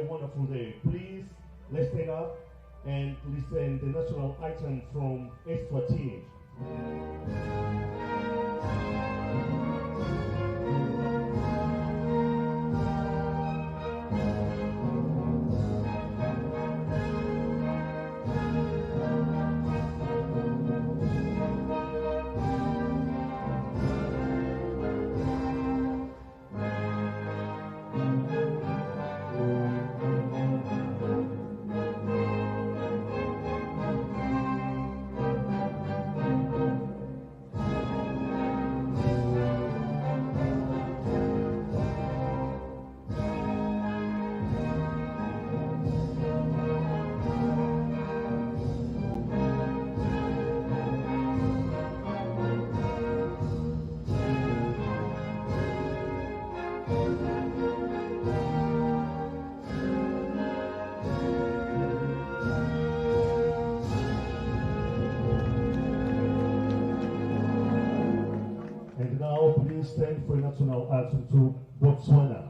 wonderful day. Please, let's stand up and listen the national anthem from Eswatini. And now, please stand for a national anthem to Botswana.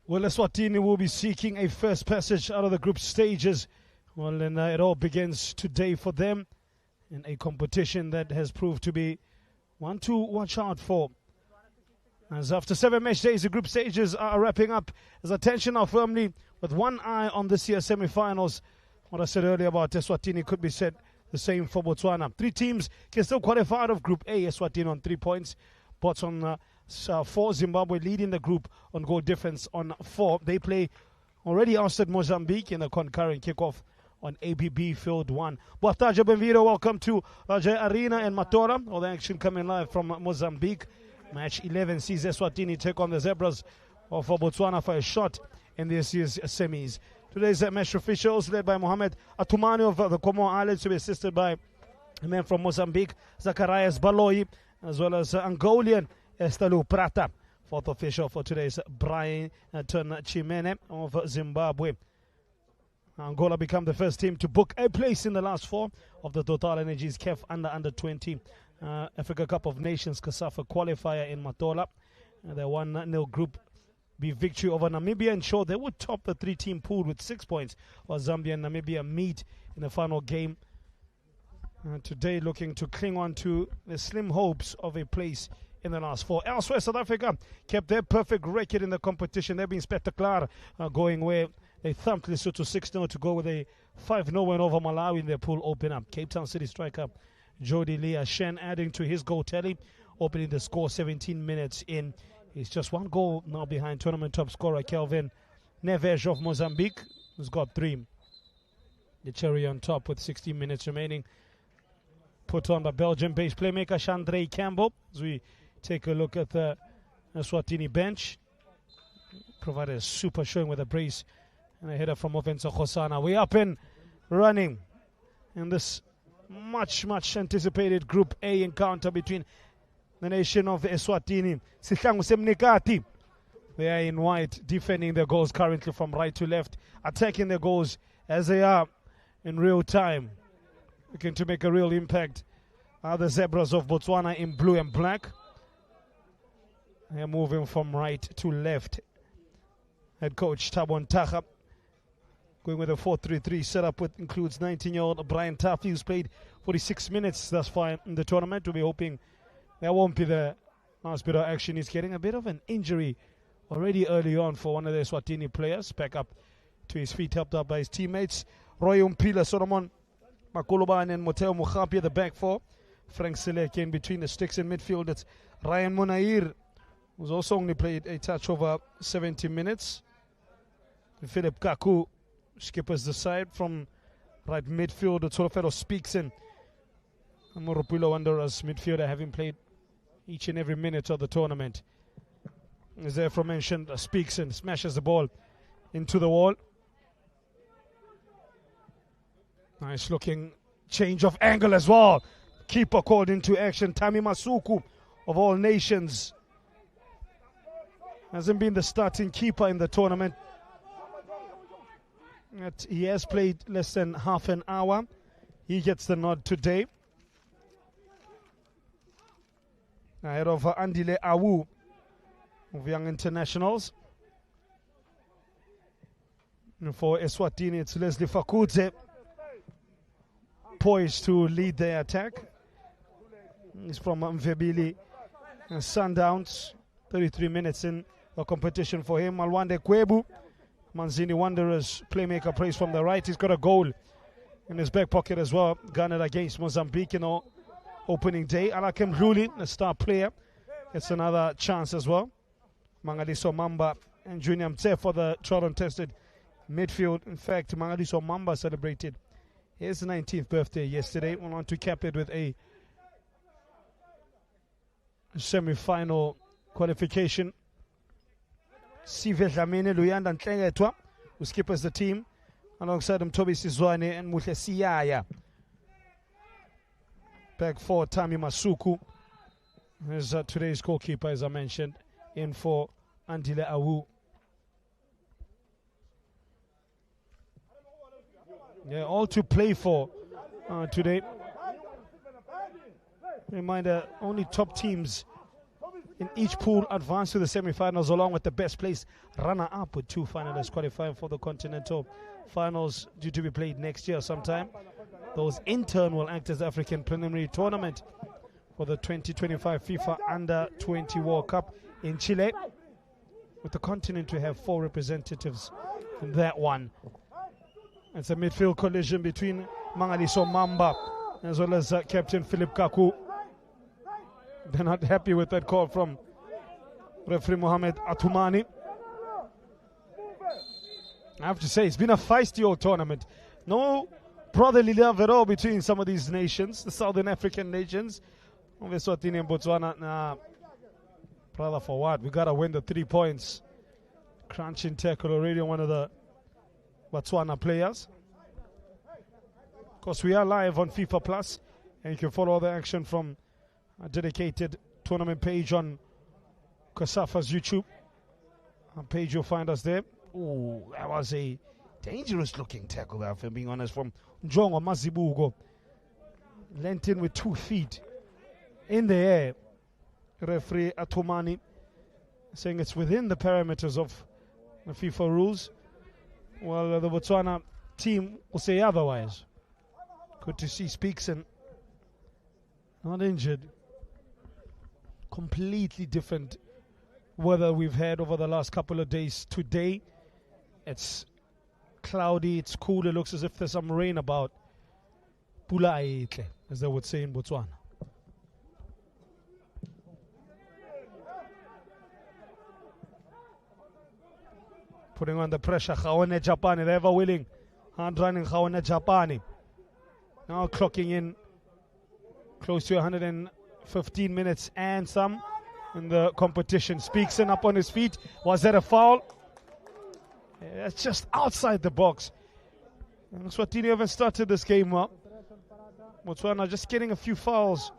Well, Eswatini will be seeking a first passage out of the group stages. Well, and it all begins today for them in a competition that has proved to be one to watch out for. As after 7 match days, the group stages are wrapping up, as attention are firmly with one eye on this year's semi-finals. What I said earlier about Eswatini could be said the same for Botswana. 3 teams can still qualify out of Group A. Eswatini on 3 points. Botswana 4, Zimbabwe leading the group on goal difference on 4. They play already ousted Mozambique in the concurrent kickoff on ABB Field 1. Boataja Benvito, welcome to Raja Arena in Matora. All the action coming live from Mozambique. Match 11 sees Eswatini take on the Zebras of Botswana for a shot in this year's semis. Today's match officials led by Mohamed Atumani of the Comor Islands, to be assisted by a man from Mozambique, Zacharias Baloyi, as well as Angolian Estalu Prata. Fourth official for today's Brian Chimene of Zimbabwe. Angola become the first team to book a place in the last 4 of the Total Energies CAF under 20 Africa Cup of Nations COSAFA Qualifier in Matola. Their 1-0 Group B victory over Namibia ensured they would top the 3-team pool with 6 points, while Zambia and Namibia meet in the final game. Today looking to cling on to the slim hopes of a place in the last 4. Elsewhere, South Africa kept their perfect record in the competition. They've been spectacular, going where they thumped Lesotho 6-0 to go with a 5-0 win over Malawi in their pool opener. Cape Town City striker Jody Leah Shen adding to his goal tally, opening the score 17 minutes in. He's just 1 goal now behind tournament top scorer Kelvin Neves of Mozambique, who's got 3. The cherry on top with 16 minutes remaining, put on by Belgian-based playmaker Chandray Campbell. As we take a look at the Eswatini bench, provided a super showing with a brace and a header from Offenso Khosana. We're up and running in this much anticipated Group A encounter between the nation of Eswatini. Sihlangu Semnikati. They are in white, defending their goals currently from right to left, attacking their goals as they are in real time, looking to make a real impact. The Zebras of Botswana in blue and black. They are moving from right to left. Head coach Thabo Ntaga going with a 4-3-3 setup, which includes 19-year-old Brian Taffy, who's played 46 minutes thus far in the tournament. We'll be hoping that won't be the last bit of action. He's getting a bit of an injury already early on for one of the Eswatini players. Back up to his feet, helped out by his teammates. Roy Umpila, Solomon Makoloban and Moteo Mukhapi at the back four. Frank Seleke in between the sticks in midfield. It's Ryan Munair, who's also only played a touch over 70 minutes. Philip Kaku skippers the side from right midfield. Tsolofelo speaks in. Moropilo Wanderers midfielder, having played each and every minute of the tournament. As the aforementioned speaks and smashes the ball into the wall. Nice looking change of angle as well. Keeper called into action. Tami Masuku of all nations hasn't been the starting keeper in the tournament. He has played less than half an hour. He gets the nod today. Ahead of Andile Awu of Young Internationals. And for Eswatini, it's Leslie Fakudze, poised to lead the attack. He's from Mvebili Sundowns. 33 minutes in the competition for him. Malwande Kwebu, Manzini Wanderers playmaker, praise from the right. He's got a goal in his back pocket as well, garnered against Mozambique in our opening day. Alakem Ruli, the star player, gets another chance as well. Mangaliso Mamba and Junior Mtse for the Toronto-tested midfield. In fact, Mangaliso Mamba celebrated his 19th birthday yesterday. Went on to cap it with a semi-final qualification. Sive Dlamini Luyanda Ntlengetwa, who skippers the team, alongside him Toby Sizwane and Muhle Siyaya. Back for Tami Masuku, as today's goalkeeper, as I mentioned, in for Andile Awu. Yeah, all to play for today. Reminder, only top teams in each pool advance to the semi-finals, along with the best placed runner-up, with 2 finalists qualifying for the continental finals due to be played next year sometime. Those in turn will act as the African preliminary tournament for the 2025 FIFA Under-20 World Cup in Chile, with the continent to have 4 representatives in that one. It's a midfield collision between Mangaliso Mamba as well as Captain Philip Kaku. They're not happy with that call from referee Mohamed Atumani. I have to say, it's been a feisty old tournament. No brotherly love at all between some of these nations, the Southern African nations. Eswatini and Botswana, nah, brother, for what? We got to win the 3 points. Crunching tackle already on one of the Botswana players. Of course, we are live on FIFA Plus, and you can follow all the action from a dedicated tournament page on COSAFA's YouTube page. You'll find us there. Oh, that was a dangerous looking tackle, if I'm being honest, from Njongo Mazibugo. Lent in with 2 feet in the air. Referee Atomani saying it's within the parameters of the FIFA rules. Well, the Botswana team will say otherwise. Good to see Speakson not injured. Completely different weather we've had over the last couple of days. Today, it's cloudy, it's cool, it looks as if there's some rain about. Pula aitle, as they would say in Botswana. Putting on the pressure, Khaone Japani, they're ever willing. Hand running Khaone Japani. Now clocking in close to 115 minutes and some in the competition. Speakson up on his feet. Was that a foul? Yeah, it's just outside the box. And Eswatini haven't started this game well. Botswana just getting a few fouls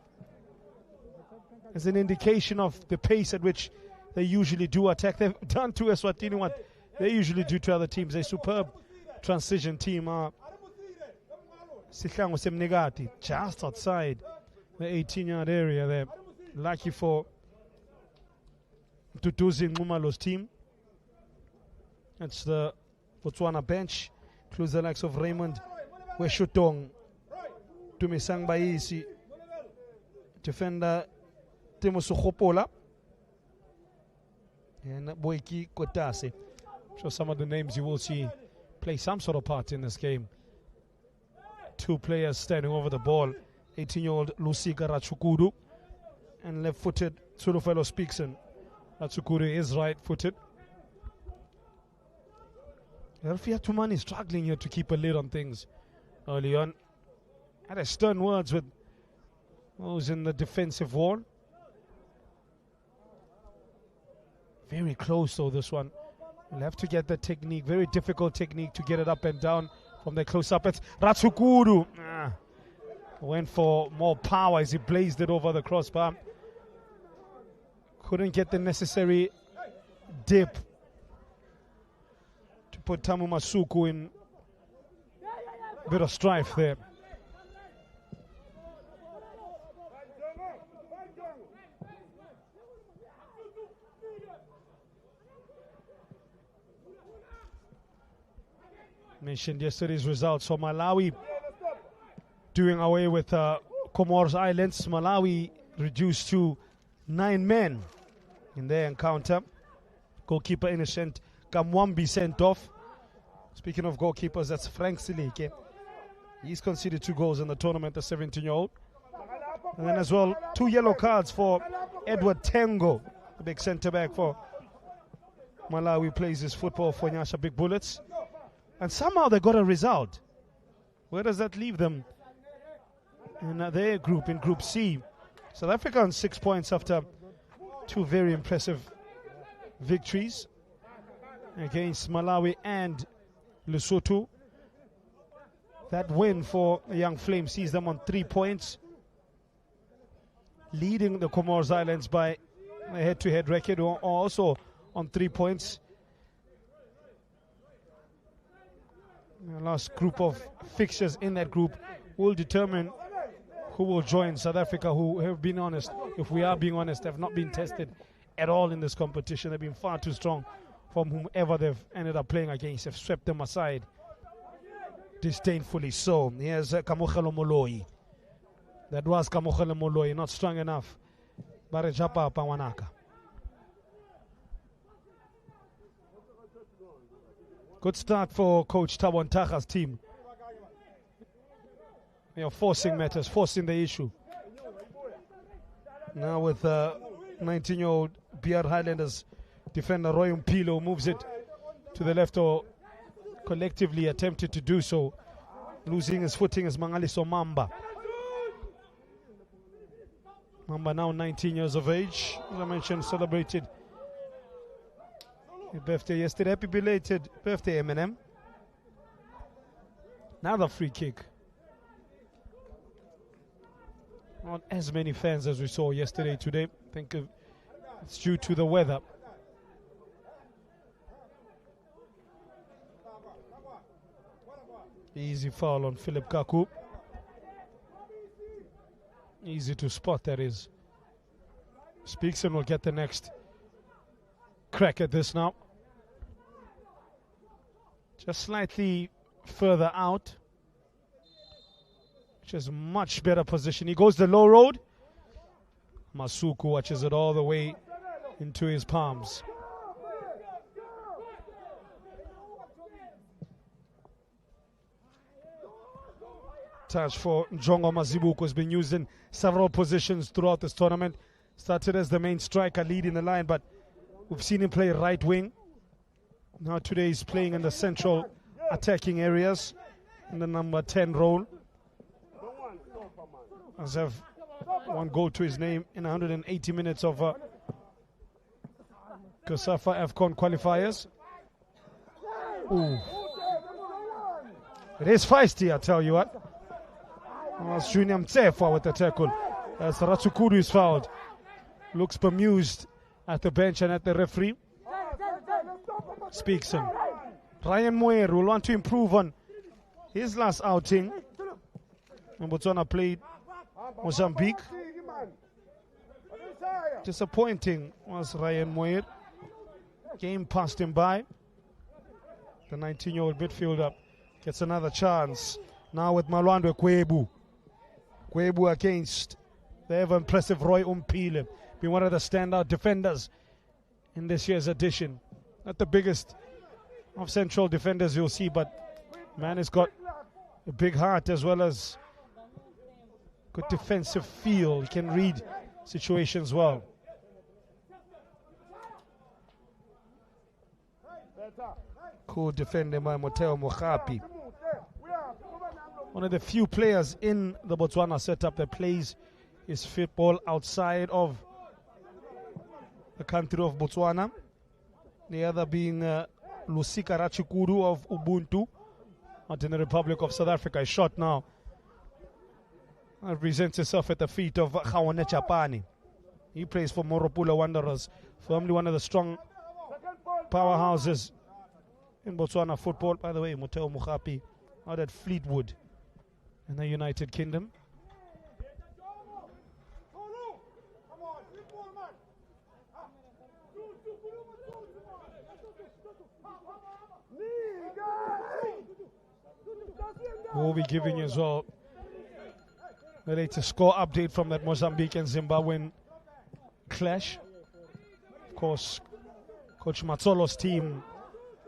as an indication of the pace at which they usually do attack. They've done to Eswatini what they usually do to other teams. A superb transition team. Sihlangu Semnegati, just outside the 18-yard area there. Lucky for Tutuzi Ngumalo's team. That's the Botswana bench. Includes the likes of Raymond Weshutong, Tumisang Baisi, defender Timo Sukhopola, and Boiki Kotase. I'm sure some of the names you will see play some sort of part in this game. Two players standing over the ball, 18-year-old Lusika Ratsukudu and left-footed Tsulufelo Speakson. Ratsukudu is right-footed. Elfia Tumani struggling here to keep a lid on things early on. Had a stern words with those in the defensive wall. Very close though, this one. We'll have to get the technique, very difficult technique to get it up and down from the close-up. It's Ratsukuru. Went for more power as he blazed it over the crossbar. Couldn't get the necessary dip to put Tamu Masuku in a bit of strife there. Mentioned yesterday's results for Malawi doing away with Comoros Islands. Malawi reduced to 9 men in their encounter. Goalkeeper Innocent Kamwambi sent off. Speaking of goalkeepers, that's Frank Silike. He's conceded 2 goals in the tournament, the 17-year-old. And then as well, 2 yellow cards for Edward Tengo, the big centre-back for Malawi, plays his football for Nyasha Big Bullets. And somehow they got a result. Where does that leave them in their group, in Group C? South Africa on 6 points after 2 very impressive victories against Malawi and Lesotho. That win for the Young Flames sees them on 3 points, leading the Comoros Islands by a head-to-head record, or also on 3 points. The last group of fixtures in that group will determine who will join South Africa, who have been honest, if we are being honest, have not been tested at all in this competition. They've been far too strong from whomever they've ended up playing against. They've swept them aside disdainfully so. Here's Kamokhelo Moloi. That was Kamokhelo Moloi, not strong enough. Barejapa Pawanaka. Good start for Coach Thabo Ntaha's team. They are forcing matters, forcing the issue. Now with 19-year-old BR Highlanders defender Roy Mpilo moves it to the left, or collectively attempted to do so. Losing his footing is Mangaliso Mamba. Mamba now 19 years of age. As I mentioned, celebrated his birthday yesterday. Happy belated birthday, Eminem. Another free kick. Not as many fans as we saw yesterday, today. I think it's due to the weather. Easy foul on Philip Kaku. Easy to spot, that is. Speakson will get the next crack at this now. Just slightly further out, which is much better position. He goes the low road. Masuku watches it all the way into his palms. Touch for Njongo Mazibuko has been used in several positions throughout this tournament. Started as the main striker, leading the line, but we've seen him play right wing. Now today he's playing in the central attacking areas in the number 10 role. As have 1 goal to his name in 180 minutes of COSAFA AFCON qualifiers. Ooh. It is feisty, I tell you what. Junior Mtsefa with the tackle as Ratsukuru is fouled. looks bemused at the bench and at the referee. Speaks him. Ryan Moyer will want to improve on his last outing. And Botswana played Mozambique. Disappointing was Ryan Moyer. Game passed him by. The 19-year-old midfielder gets another chance. Now with Malwandwe Kwebu. Kwebu against the ever-impressive Roy Umpile. Being one of the standout defenders in this year's edition. Not the biggest of central defenders you'll see, but man has got a big heart as well as good defensive feel. He can read situations well. Cool defender by Moteo Mohapi. One of the few players in the Botswana setup that plays his football outside of the country of Botswana. The other being Lusika Rachikuru of Ubuntu, out in the Republic of South Africa. Is shot now. Presents himself at the feet of Khaone Chapani. He plays for Moropula Wanderers, firmly one of the strong powerhouses in Botswana football. By the way, Moteo Mohapi out at Fleetwood in the United Kingdom. We'll be giving you as well the latest score update from that Mozambique and Zimbabwean clash. Of course, Coach Matsolo's team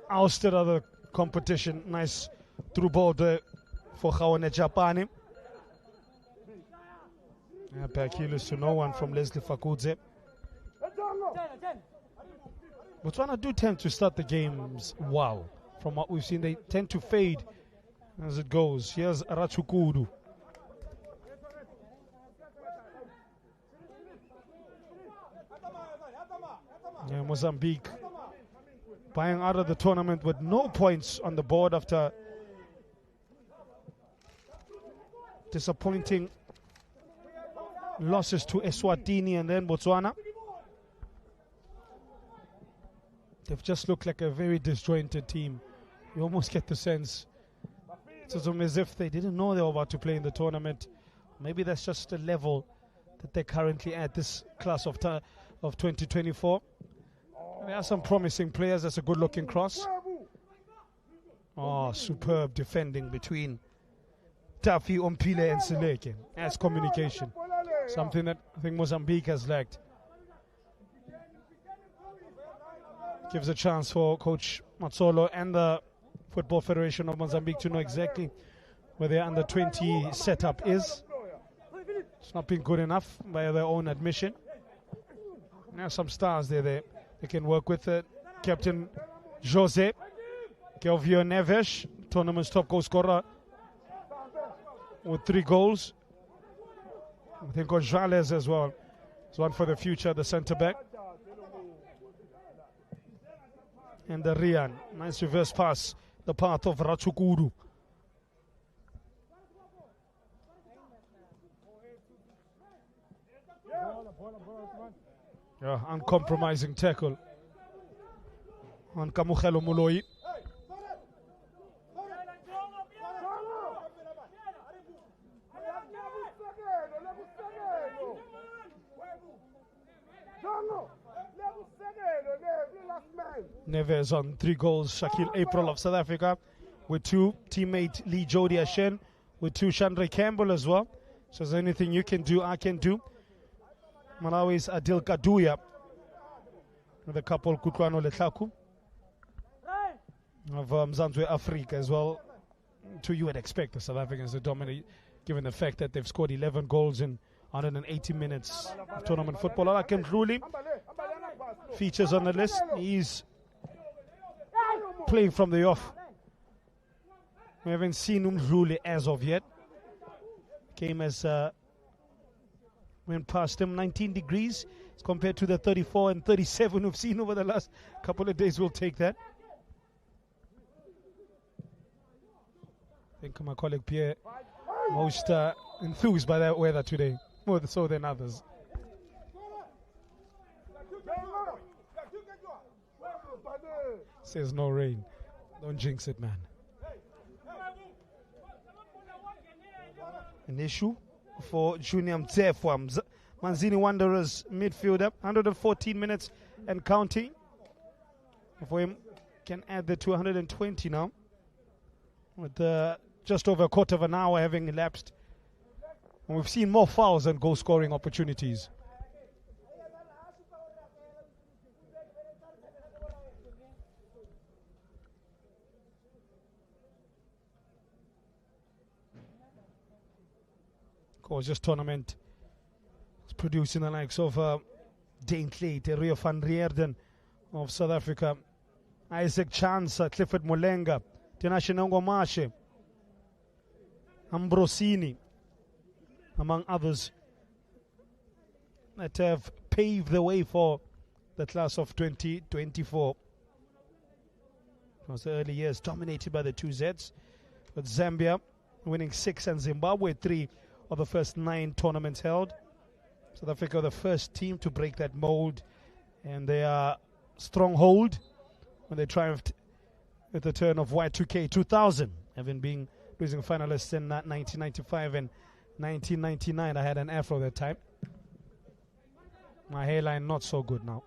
ousted out of the competition. Nice through ball there for Khaone Japani. Back heelers to no one from Leslie Fakudze. Botswana do tend to start the games well. From what we've seen, they tend to fade as it goes. Here's Rachukuru. Yeah, Mozambique buying out of the tournament with no points on the board after disappointing losses to Eswatini and then Botswana. They've just looked like a very disjointed team. You almost get the sense it's as if they didn't know they were about to play in the tournament. Maybe that's just the level that they're currently at, this class of 2024. There are some promising players. That's a good-looking cross. Oh, superb defending between Tafi, Ompile and Seleke. That's communication. Something that I think Mozambique has lacked. Gives a chance for Coach Matsolo and the Football Federation of Mozambique to know exactly where their under-20 setup is. It's not been good enough by their own admission. There are some stars there they can work with. Captain Jose Kelvio Neves, tournament's top goal scorer with 3 goals. I think Gonzalez as well. It's one for the future, the centre-back. And the Rian, nice reverse pass, the path of Rachukuru. Yeah, uncompromising tackle on Kamukhelo Moloi. Neves on 3 goals. Shakil April of South Africa with 2. Teammate Lee Jody Ashen with 2. Chandra Campbell as well. So is there anything you can do, I can do. Malawi's Adil Kaduya with a couple Kutlwano Letlaku of Mzanzwe Africa as well. 2 you would expect the South Africans to dominate given the fact that they've scored 11 goals in 180 minutes of tournament football. Alakem Ruli features on the list. He's playing from the off. We haven't seen Umdluli as of yet. Came as went past him 19 degrees as compared to the 34 and 37 we've seen over the last couple of days. We'll take that. I think my colleague Pierre most enthused by that weather today, more so than others. Says no rain. Don't jinx it, man. An issue for Junior Mtsefwa, Manzini Wanderers midfielder, 114 minutes and counting. For him, can add the 220 now, with just over a quarter of an hour having elapsed. And we've seen more fouls than goal-scoring opportunities. Gorgeous tournament. It's producing the likes of Dane Clay, Rio van Reerden of South Africa, Isaac Chance, Clifford Molenga, Tinashinongo Mashe, Ambrosini, among others, that have paved the way for the class of 2024. It was the early years dominated by the two Zs, with Zambia winning 6 and Zimbabwe 3 of the first 9 tournaments held. South Africa the first team to break that mold, and their stronghold when they triumphed at the turn of Y2K 2000, having been losing finalists in 1995 and 1999. I had an afro that time. My hairline not so good now.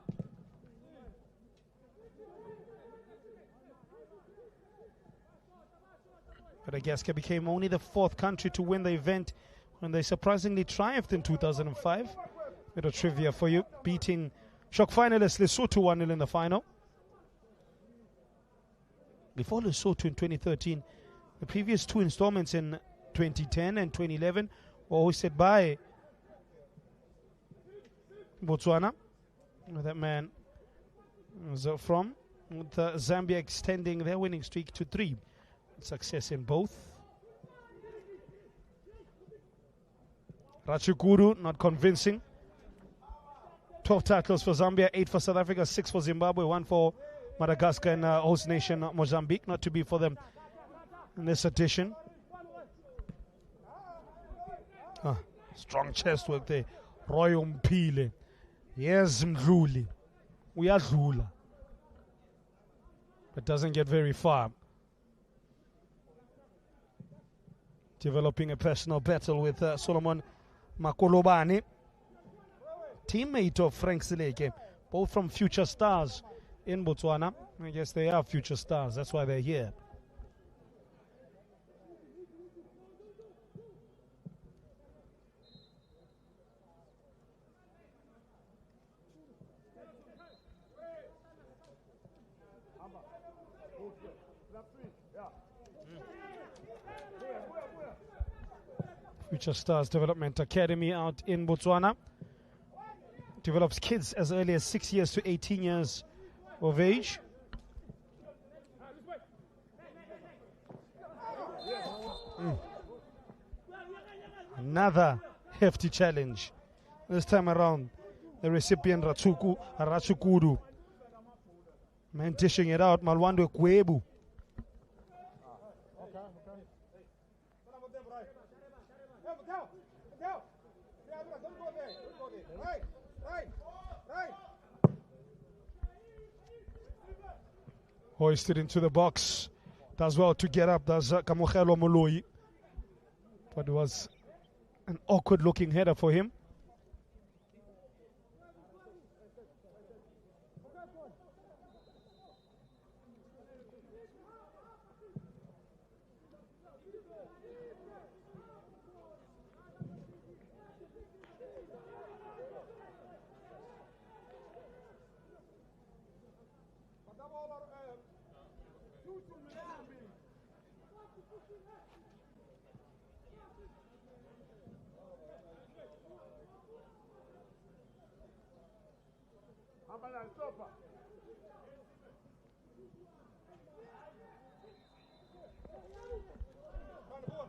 Madagascar became only the 4th country to win the event when they surprisingly triumphed in 2005. Bit of trivia for you, beating shock finalists Lesotho 1-0 in the final. Before Lesotho in 2013, the previous 2 installments in 2010 and 2011 were hosted by Botswana, where that man was from, with Zambia extending their winning streak to 3. Success in both. Rachukuru not convincing. 12 titles for Zambia, 8 for South Africa, 6 for Zimbabwe, 1 for Madagascar and host nation Mozambique, not to be for them in this edition. Strong chest work there. Roy Mpile. Yes, Mdluli. We are Dlula. But doesn't get very far. Developing a personal battle with Solomon Makolobane, teammate of Frank Sileke, both from Future Stars in Botswana. I guess they are future stars, that's why they're here. Future Stars Development Academy out in Botswana develops kids as early as 6 years to 18 years of age. Another hefty challenge. This time around, the recipient Rachukuru. Man dishing it out, Malwando Kwebu. Hoisted into the box. Does well to get up. Does Kamogelo Moloi. But it was an awkward looking header for him.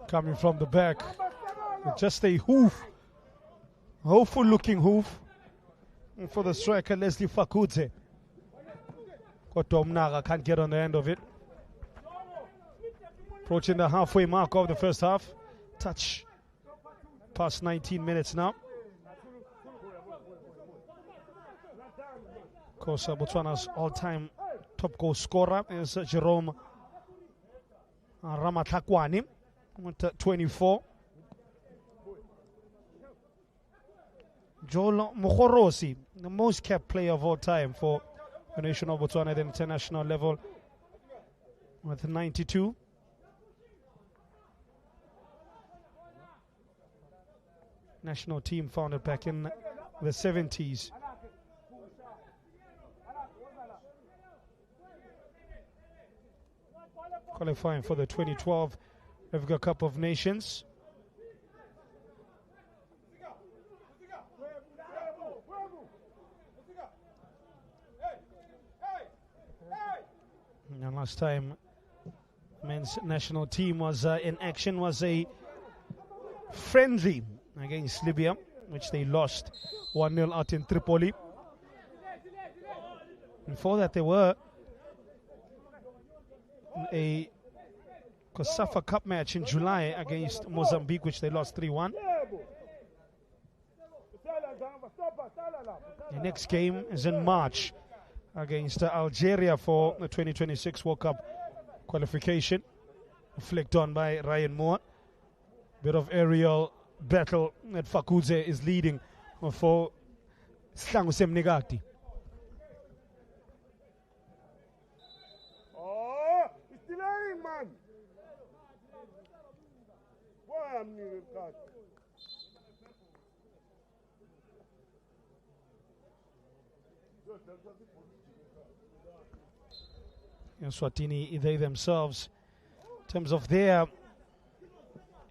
Coming from the back with just a hoof, hopeful looking hoof, and for the striker Leslie Fakute. Kotomnaga can't get on the end of it. Approaching the halfway mark of the first half. Touch past 19 minutes now. Of course, Botswana's all-time Top goal scorer is Jerome Ramatlakwani with 24. Joel Mokorosi, the most capped player of all time for the nation of Botswana at the international level, with 92. National team founded back in the 70s. Qualifying for the 2012 Africa Cup of Nations. And last time men's national team was in action was a friendly against Libya, which they lost 1-0 out in Tripoli. Before that, there were a COSAFA Cup match in July against Mozambique, which they lost 3-1. The next game is in March against Algeria for the 2026 World Cup qualification. Flicked on by Ryan Moore. Bit of aerial battle that Fakudze is leading for Slangu Semnigati. Oh, it's delaying, man. Why am I that? Eswatini, they themselves, in terms of their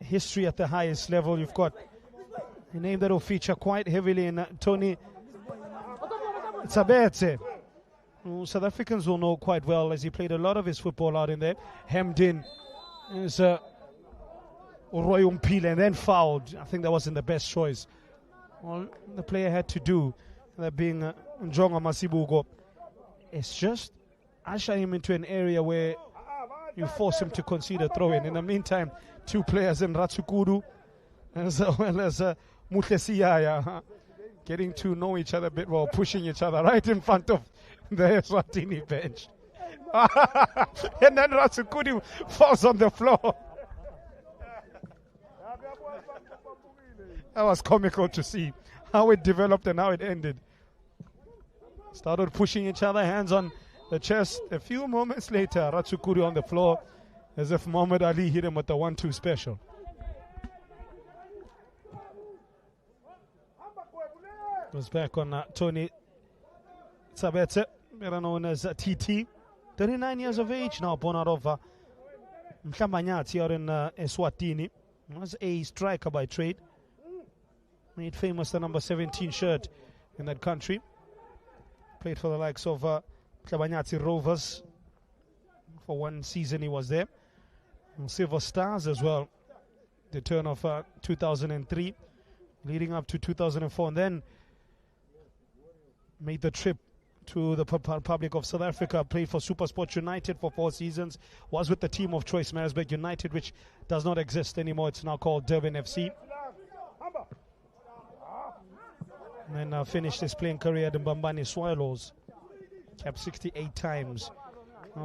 history at the highest level, you've got a name that will feature quite heavily in Tony Tsabetse, who South Africans will know quite well as he played a lot of his football out in there. Hemmed in is Roy Umpile and then fouled. I think that wasn't the best choice. All the player had to do, that being Njonga Masibugo, is just usher him into an area where you force him to concede a throw-in. In the meantime, two players in Ratsukuru as well as Mutlesiaya getting to know each other a bit while pushing each other right in front of the Eswatini bench. And then Ratsukuru falls on the floor. That was comical to see how it developed and how it ended. Started pushing each other, hands on the chest. A few moments later, Ratsukuri on the floor as if Muhammad Ali hit him with the 1-2 special. Goes back on Tony Tsabetse, better known as TT. 39 years of age now, born out of Mhlambanyati here in Eswatini. Was a striker by trade. Made famous the number 17 shirt in that country. Played for the likes of Mhlambanyati Rovers. For one season he was there. And Silver Stars as well. The turn of 2003. Leading up to 2004. And then made the trip to the Republic of South Africa. Played for SuperSport United for 4 seasons. Was with the team of choice, Maritzburg United, which does not exist anymore. It's now called Durban FC. And then finished his playing career at the Mbambane Swallows. Capped 68 times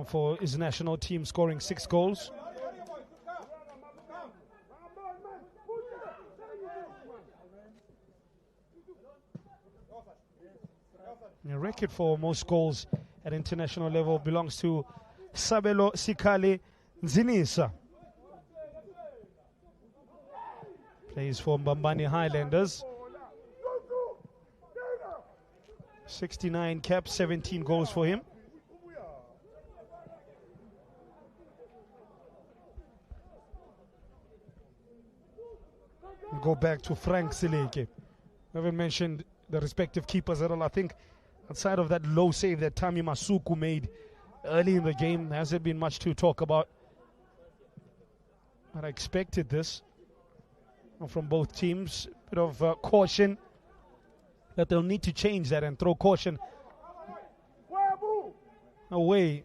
for his national team, scoring 6 goals. The record for most goals at international level belongs to Sabelo Sikale Nzinisa. Plays for Mbambane Highlanders. 69 caps, 17 goals for him. We'll go back to Frank Sileke. We haven't mentioned the respective keepers at all. I think outside of that low save that Tami Masuku made early in the game, there hasn't been much to talk about. But I expected this from both teams. A bit of caution that they'll need to change that and throw caution away.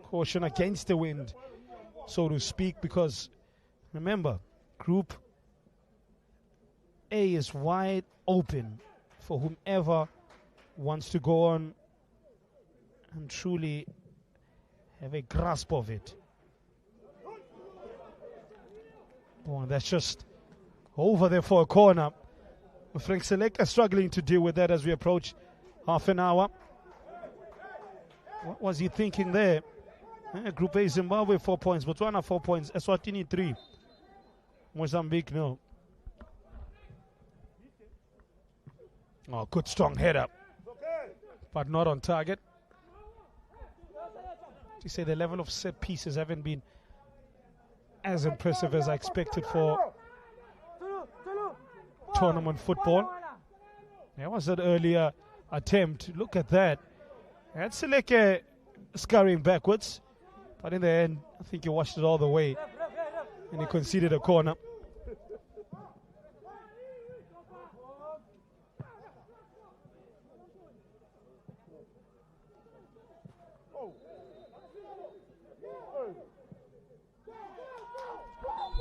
Caution against the wind, so to speak, because remember, Group A is wide open for whomever wants to go on and truly have a grasp of it. Oh, that's just over there for a corner. Frank Seleka struggling to deal with that as we approach half an hour. What was he thinking there? Group A, Zimbabwe 4 points, Botswana 4 points, Eswatini 3, Mozambique 0. Oh, good strong header, but not on target. You say the level of set pieces haven't been as impressive as I expected for tournament football. There was an earlier attempt. Look at that. That's Seleke scurrying backwards, but in the end, I think he washed it all the way and he conceded a corner.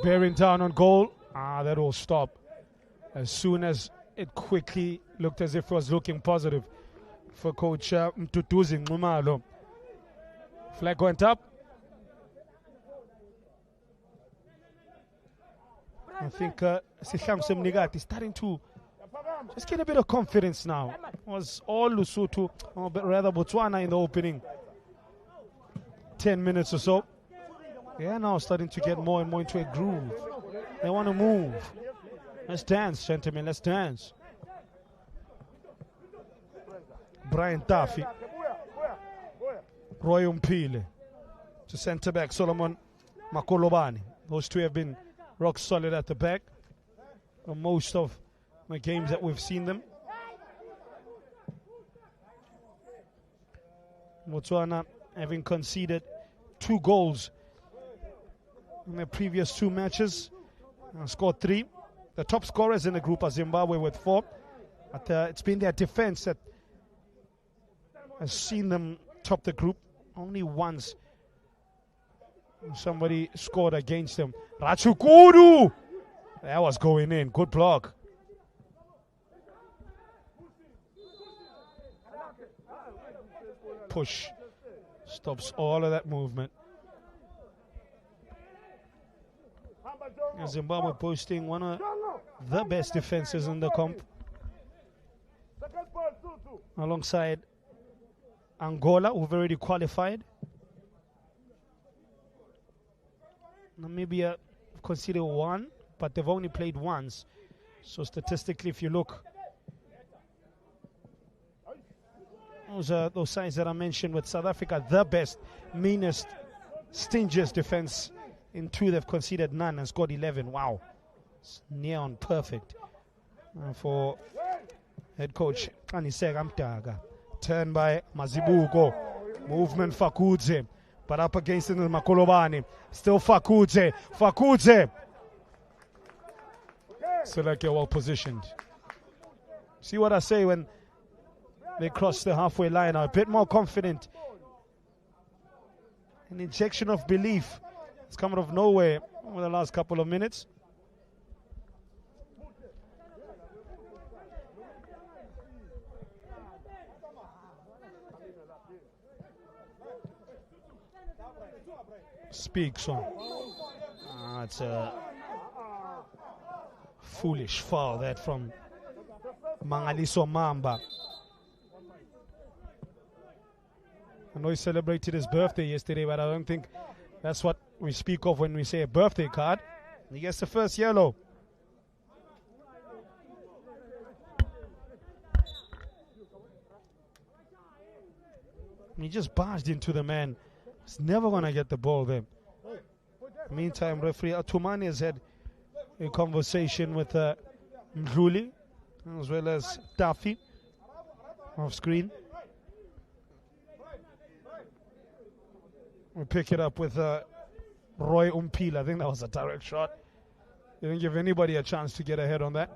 Bearing down on goal. That will stop as soon as it quickly looked as if it was looking positive for Coach Mtutuzi Ngumalo. Flag went up. I think Sihlamse Mnigati is starting to just get a bit of confidence now. It was all Lesotho, or rather Botswana in the opening 10 minutes or so. They are now starting to get more and more into a groove. They want to move. Let's dance, gentlemen, let's dance. Brian Tafi, Roy Umpile, to centre back Solomon Makolobani. Those two have been rock solid at the back for most of the games that we've seen them. Botswana having conceded 2 goals in the previous 2 matches, scored 3. The top scorers in the group are Zimbabwe with 4. But it's been their defense that has seen them top the group. Only once somebody scored against them. Rachukuru! That was going in. Good block. Push. Stops all of that movement. Zimbabwe posting one of the best defenses in the comp, alongside Angola, who've already qualified. Namibia considered 1, but they've only played once. So statistically, if you look, those sides that I mentioned with South Africa, the best, meanest, stingiest defense. In 2, they've conceded none and scored 11. Wow. It's near on perfect for head coach Anisega Mtaga. Turn by Mazibuko. Movement Fakudze. But up against the Makolobani. Still Fakudze. Fakudze. So like you're well positioned. See what I say when they cross the halfway line? Are a bit more confident. An injection of belief. It's come out of nowhere over the last couple of minutes. Speaks on. It's a foolish foul that from Mangaliso Mamba. I know he celebrated his birthday yesterday, but I don't think that's what we speak of when we say a birthday card. He gets the first yellow. He just barged into the man. He's never going to get the ball there. Meantime, referee Atumani has had a conversation with Mdluli as well as Tafi off screen. We pick it up with Roy Umpila. I think that was a direct shot. They didn't give anybody a chance to get ahead on that.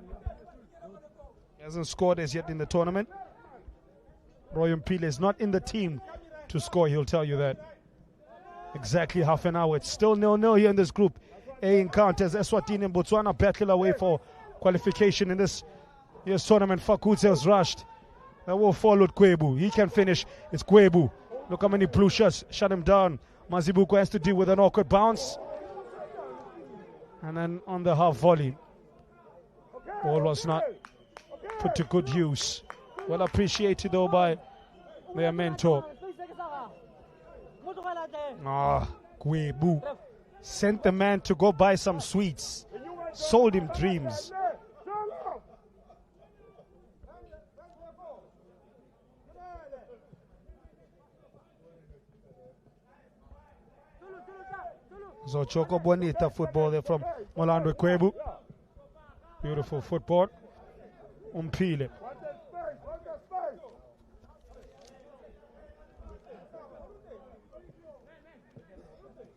He hasn't scored as yet in the tournament. Roy Umpila is not in the team to score, he'll tell you that. Exactly half an hour. It's still 0-0 here in this group A encounters. Eswatini and Botswana battle away for qualification in this year's tournament. Fakudze was rushed That will follow Kwebu. He can finish. It's Kwebu. Look how many blue shots. Shut him down. Mazibuko has to deal with an awkward bounce. And then on the half volley, ball was not put to good use. Well appreciated though by their mentor. Kwebu sent the man to go buy some sweets. Sold him dreams. So Choco Bonita football there from Molando Kwebu. Beautiful football. Umpile.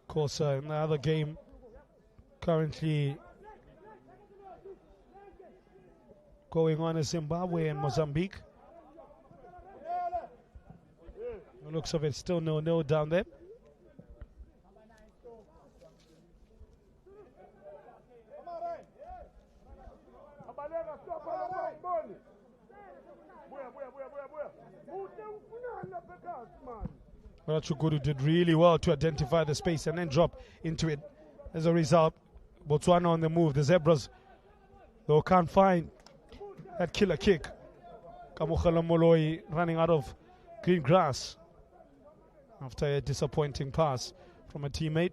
Kosa in the other game currently going on in Zimbabwe and Mozambique. The looks of it still 0-0 down there. Rachukuru did really well to identify the space and then drop into it. As a result, Botswana on the move. The Zebras, though, can't find that killer kick. Kamukhala Moloi running out of green grass after a disappointing pass from a teammate.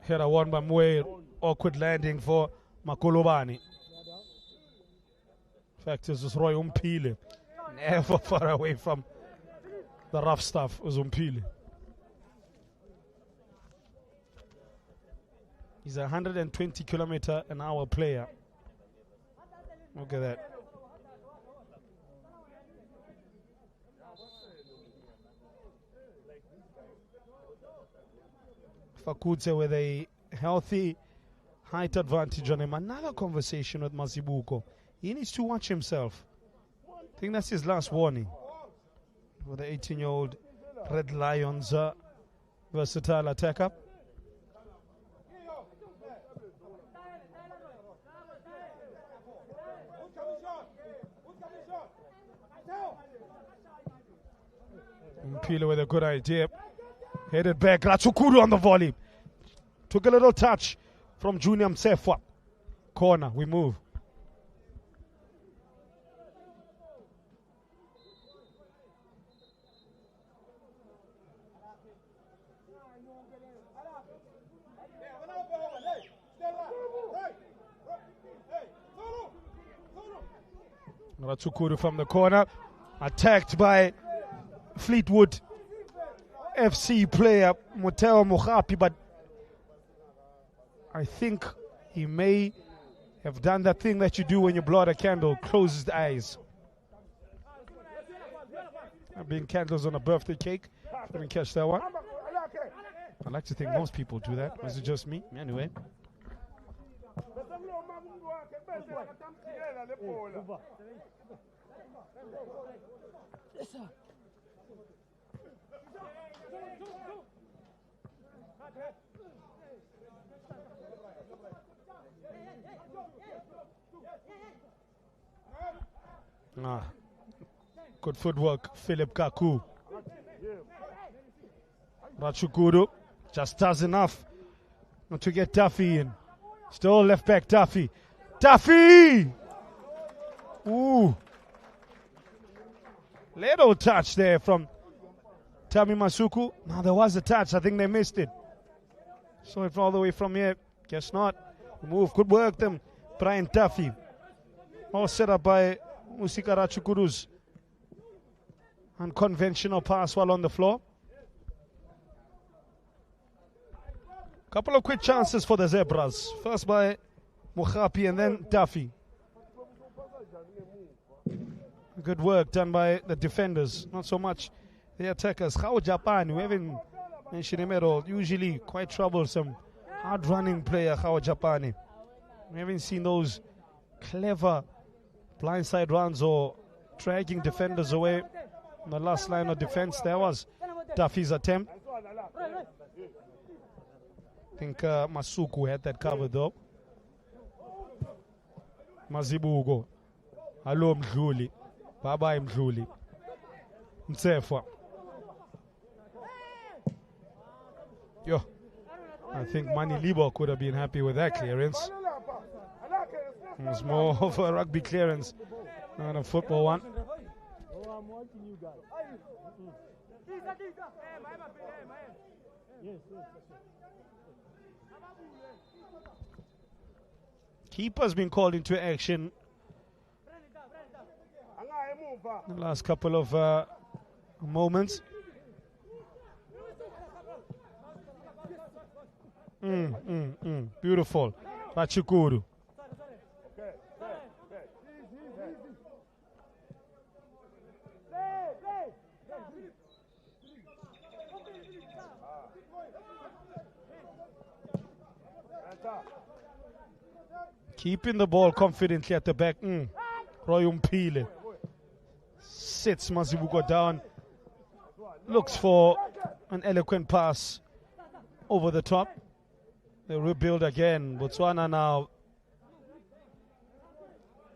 Header won by Mwe. Awkward landing for Makolobani. In fact, this was Roy Umpile. Never far away from the rough stuff was Umpile. He's a 120-kilometer-an-hour player. Look at that. Fakudze with a healthy height advantage on him. Another conversation with Mazibuko. He needs to watch himself. I think that's his last warning for the 18-year-old Red Lions versatile attacker. Mpilo with a good idea. Headed back. Rachukuru on the volley. Took a little touch from Junior Msefwa. Corner. We move. Rachukuru from the corner. Attacked by Fleetwood FC player Moteo Mohapi, but I think he may have done that thing that you do when you blow out a candle, close his eyes. Being candles on a birthday cake. Didn't catch that one. I like to think most people do that. Was it just me? Anyway. Good footwork, Philip Kaku. Rachukuru just does enough not to get Duffy in. Still left back Duffy. Duffy! Ooh. Little touch there from Tami Masuku. Now there was a touch. I think they missed it. So if all the way from here, guess not. Move. Good work them. Brian Duffy. All set up by Musika Rachukuru's unconventional pass while on the floor. Couple of quick chances for the Zebras. First by Mohapi and then Duffy. Good work done by the defenders. Not so much the attackers. How Japan, we haven't mentioned him at all. Usually quite troublesome. Hard-running player, How Japani. We haven't seen those clever blindside runs or dragging defenders away. On the last line of defense, there was Duffy's attempt. think Masuku had that covered though. Mazibuko. Hello Mdluli. Bye-bye Mdluli. Mtsefwa. Yo. I think Mani Libo could have been happy with that clearance. It was more of a rugby clearance than a football one. Keeper's been called into action the last couple of moments. Beautiful. Rachukuru. Keeping the ball confidently at the back. Roy Umpile. Sits Mazibuko down. Looks for an eloquent pass over the top. They rebuild again. Botswana now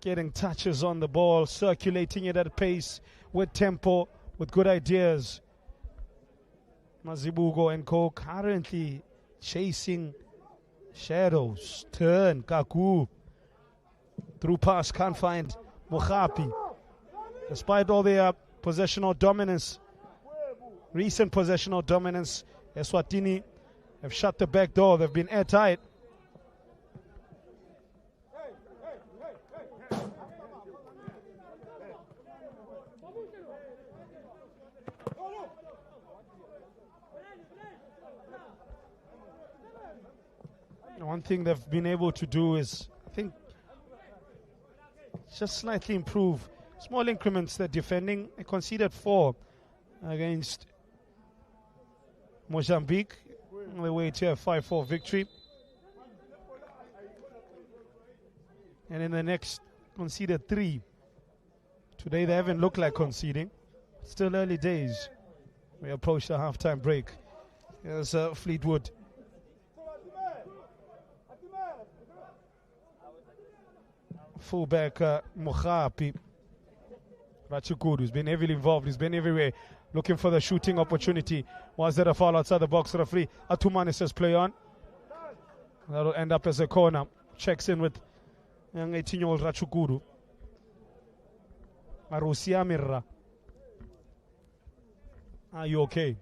getting touches on the ball, circulating it at pace, with tempo, with good ideas. Mazibuko and co currently chasing shadows. Turn, Kaku. Through pass, can't find Mohapi. Despite all their possessional dominance, recent possessional dominance, Eswatini have shut the back door. They've been airtight. One thing they've been able to do is, I think, just slightly improve. Small increments. They're defending. They conceded 4 against Mozambique on the way to a 5-4 victory. And in the next, conceded 3. Today they haven't looked like conceding. Still early days. We approach the halftime break. Here's Fleetwood. Fullback Mohapi. Rachukuru has been heavily involved. He's been everywhere, looking for the shooting opportunity. Was there a foul outside the box? Referee Atumani says play on. That'll end up as a corner. Checks in with young 18-year-old Rachukuru. Marusia Mirra. Are you okay?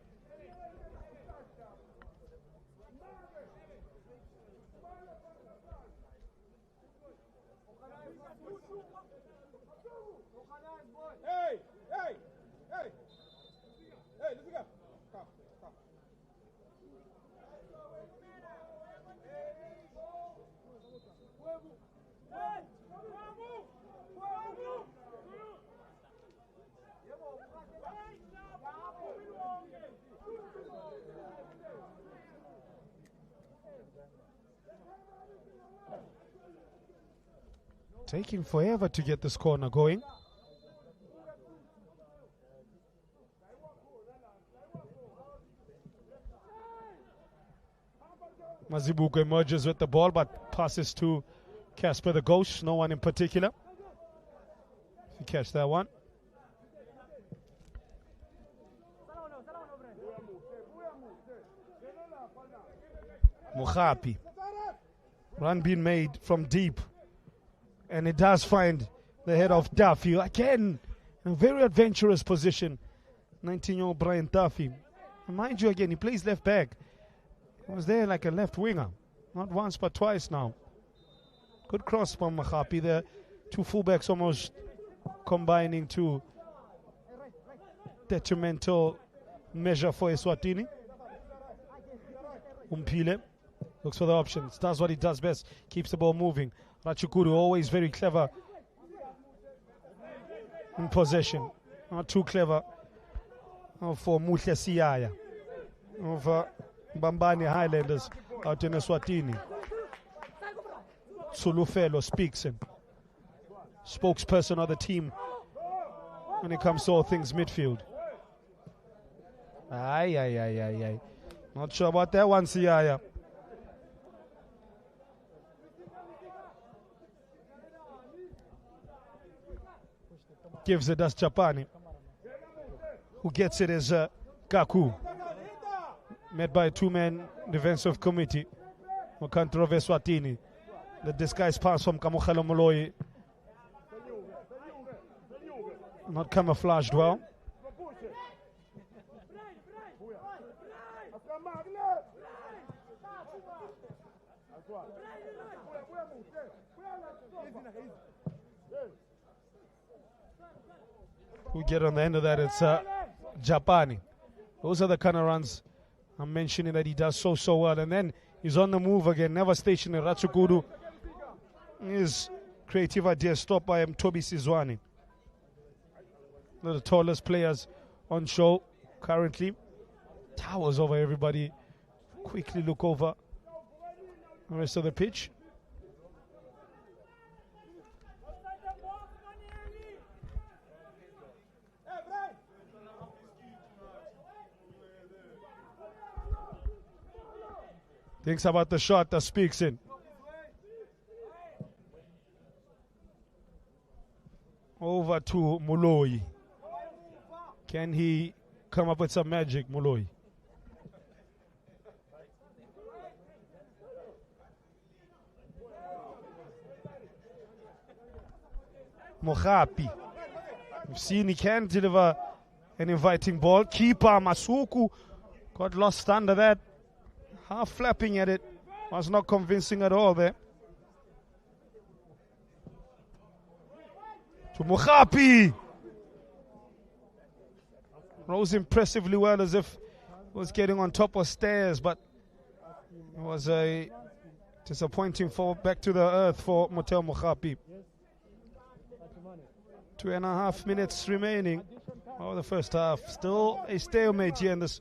Taking forever to get this corner going. Mazibuko emerges with the ball, but passes to Casper the Ghost. No one in particular. If you catch that one. Mohapi. Run being made from deep. And it does find the head of Duffy. Again, in a very adventurous position. 19-year-old Brian Duffy. And mind you, again, he plays left back. He was there like a left winger. Not once, but twice now. Good cross from Mohapi there. 2 fullbacks almost combining to detrimental measure for Eswatini. Umpile looks for the options. Does what he does best. Keeps the ball moving. Rachukuru always very clever in possession. Not too clever for Muhle Siyaya of Bambani Highlanders out in Eswatini. Sulufelo speaks in. Spokesperson of the team when it comes to all things midfield. Aye. Not sure about that one, Siyaya. gives it as Japani. Who gets it is Kaku. Met by a two-man defensive committee. Country of Eswatini. The disguised pass from Kamukhalo Moloi. Not camouflaged well. We get on the end of that, it's Japani. Those are the kind of runs I'm mentioning that he does so well. And then he's on the move again, never stationary. Ratsukuru. His creative idea stopped by Toby Sizwani. One of the tallest players on show currently. Towers over everybody. Quickly look over the rest of the pitch. Thinks about the shot that speaks in. Over to Moloi. Can he come up with some magic, Moloi? Mohapi. We've seen he can deliver an inviting ball. Keeper Masuku got lost under that. Half flapping at it. Was not convincing at all there. To Mohapi. Rose impressively well as if he was getting on top of stairs, but it was a disappointing fall back to the earth for Motel Mohapi. 2.5 minutes remaining of the first half. Still a stalemate here in this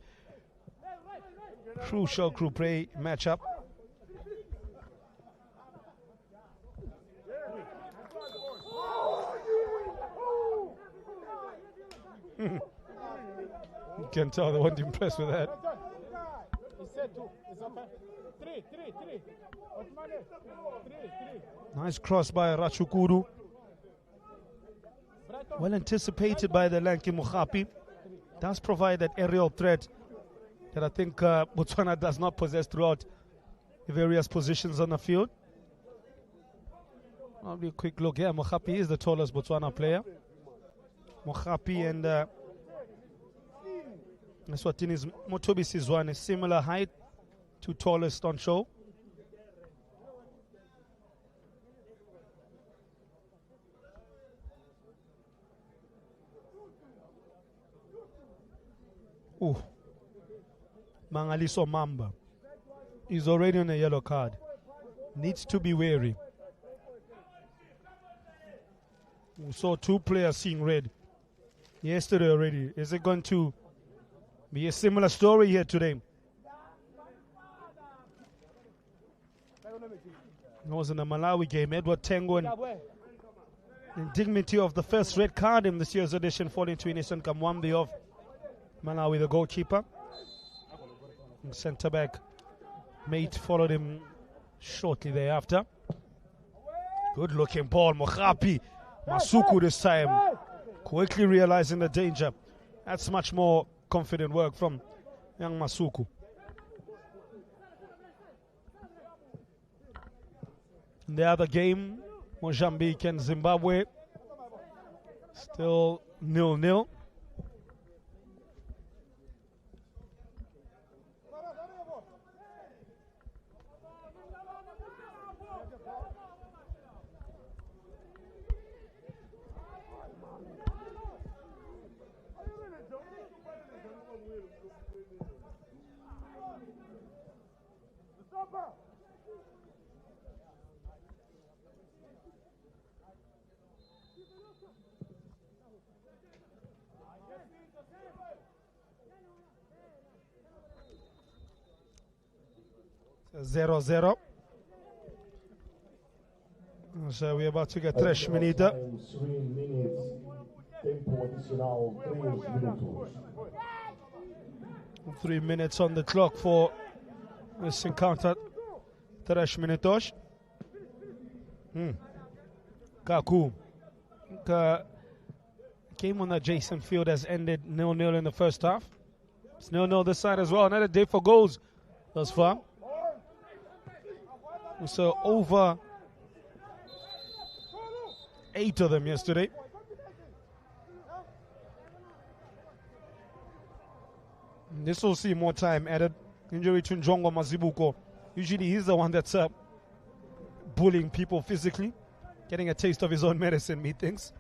crucial Group A matchup. You can tell they weren't impressed with that. Nice cross by Rachukuru. Well anticipated by the lanky Mohapi. Does provide that aerial threat that I think Botswana does not possess throughout the various positions on the field. I'll be a quick look here. Mohapi is the tallest Botswana player. Mohapi and Eswatini's Motobi Sizwane, similar height, two tallest on show. Ooh. Mangaliso Mamba is already on a yellow card. Needs to be wary. We saw two players seeing red yesterday already. Is it going to be a similar story here today? It was in the Malawi game. Edward Tengo, indignity of the first red card in this year's edition, falling to Innocent Kamwambi of Malawi, the goalkeeper. Centre back mate followed him shortly thereafter. Good looking ball. Mohapi. Masuku this time. Quickly realizing the danger. That's much more confident work from young Masuku. In the other game, Mozambique and Zimbabwe, still 0-0. Zero. So we're about to get 3 minutes. 3 minutes. Tempo addicional 3 minutos. 3 minutes on the clock for this encounter. 3 minutos. Kaku. game on the adjacent field has ended 0-0 in the first half. It's 0-0 this side as well. Another day for goals thus far. So over 8 of them yesterday. This will see more time added. Injury to Njongo Mazibuko. Usually he's the one that's bullying people physically. Getting a taste of his own medicine, methinks.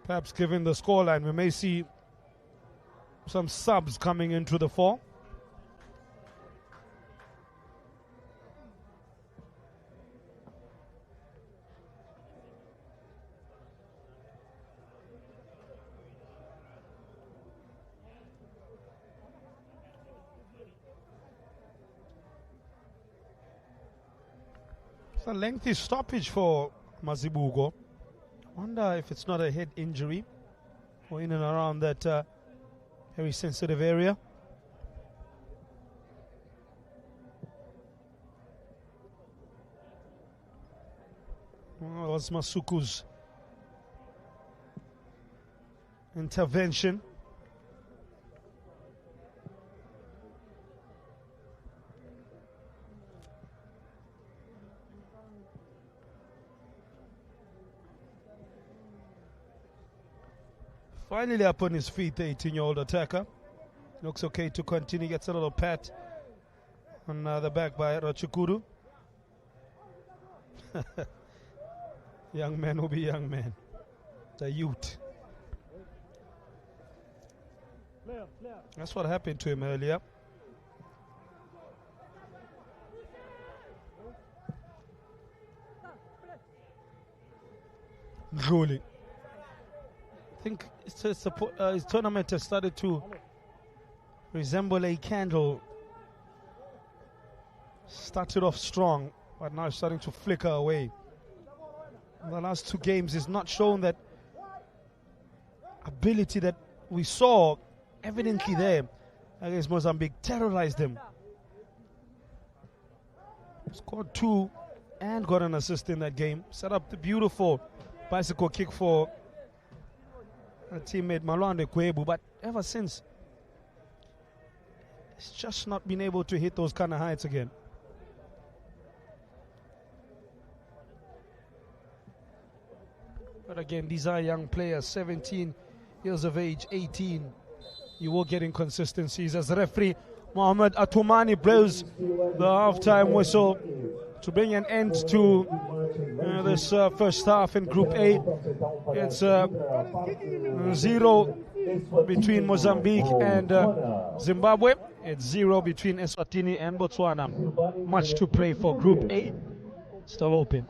Perhaps given the scoreline, we may see some subs coming into the fore. It's a lengthy stoppage for Mazibuko. Wonder if it's not a head injury or in and around that very sensitive area. Well, it was Masuku's intervention. Finally up on his feet, the 18-year-old attacker. Looks okay to continue, gets a little pat on the back by Rachukuru. Young man will be young man. The youth. That's what happened to him earlier. Really. I think his tournament has started to resemble a candle. Started off strong, but now it's starting to flicker away. In the last 2 games, he's not shown that ability that we saw evidently there against Mozambique. Terrorized them. Scored 2 and got an assist in that game. Set up the beautiful bicycle kick for a teammate Malwande Kwebu, but ever since, it's just not been able to hit those kind of heights again. But again, these are young players, 17 years of age, 18. You will get inconsistencies. As referee Mohamed Atumani blows the halftime whistle to bring an end to this first half in Group A. It's 0 between Mozambique and Zimbabwe. It's 0 between Eswatini and Botswana. Much to play for Group A. Still open.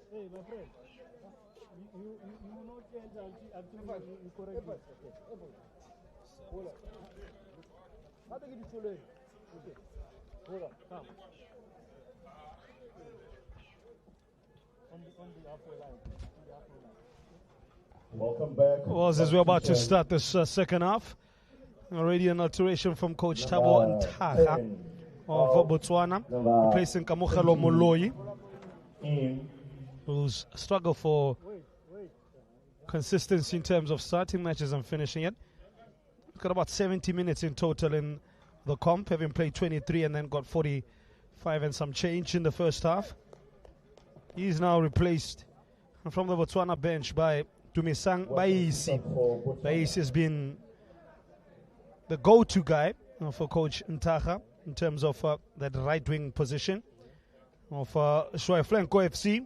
Hey, my friend. You will not change until you correct it. Hold on. How to get it to okay. Hold on. Come. On the upper line. Welcome back. Well, as we're about to start this second half, already an alteration from Coach Thabo Ntaga of Botswana, replacing Kamogelo Moloi, who's struggled for consistency in terms of starting matches and finishing it. Got about 70 minutes in total in the comp, having played 23 and then got 45 and some change in the first half. He's now replaced from the Botswana bench by Dumisang Baisi. Baisi has been the go-to guy for Coach Ntaga in terms of that right-wing position of Shwai Flanco FC.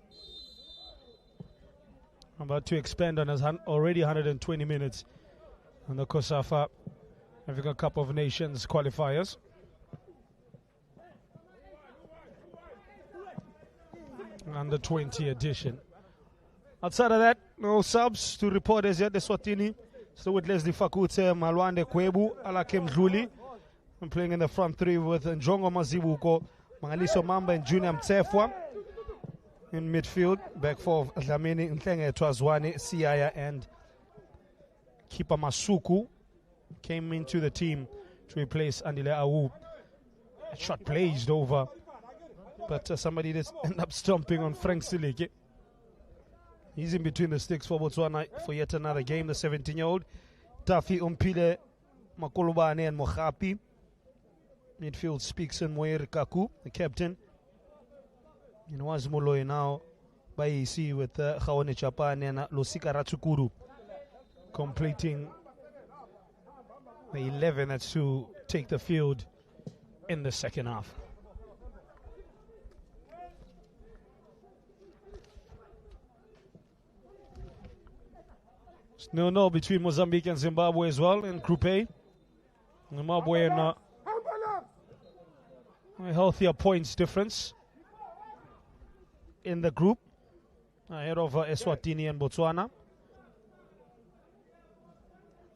About to expand on his already 120 minutes on the COSAFA Africa Cup of Nations qualifiers. Under 20 edition. Outside of that, no subs to report as yet. Eswatini still with Leslie Fakute, Malwande Kwebu, Alakem Dluli. I'm playing in the front three with Njongo Mazibuko, Mangaliso Mamba and Junior Mtsefwa. In midfield, back four of Dlamini, Ntlenge Twazwane, Siaya and keeper Masuku came into the team to replace Andile Awu. Shot blazed over, but somebody just ended up stomping on Frank Sileke. He's in between the sticks for Botswana for yet another game, the 17-year-old. Tafi Umpile, Makolobane and Mohapi. Midfield speaks in Moyer Kaku, the captain. In was Moloi now by EC with Khaone Chapane and Losika Ratsukuru completing the 11 that's to take the field in the second half. It's 0-0 between Mozambique and Zimbabwe as well in Group A. Zimbabwe in a healthier points difference in the group, ahead of Eswatini and Botswana.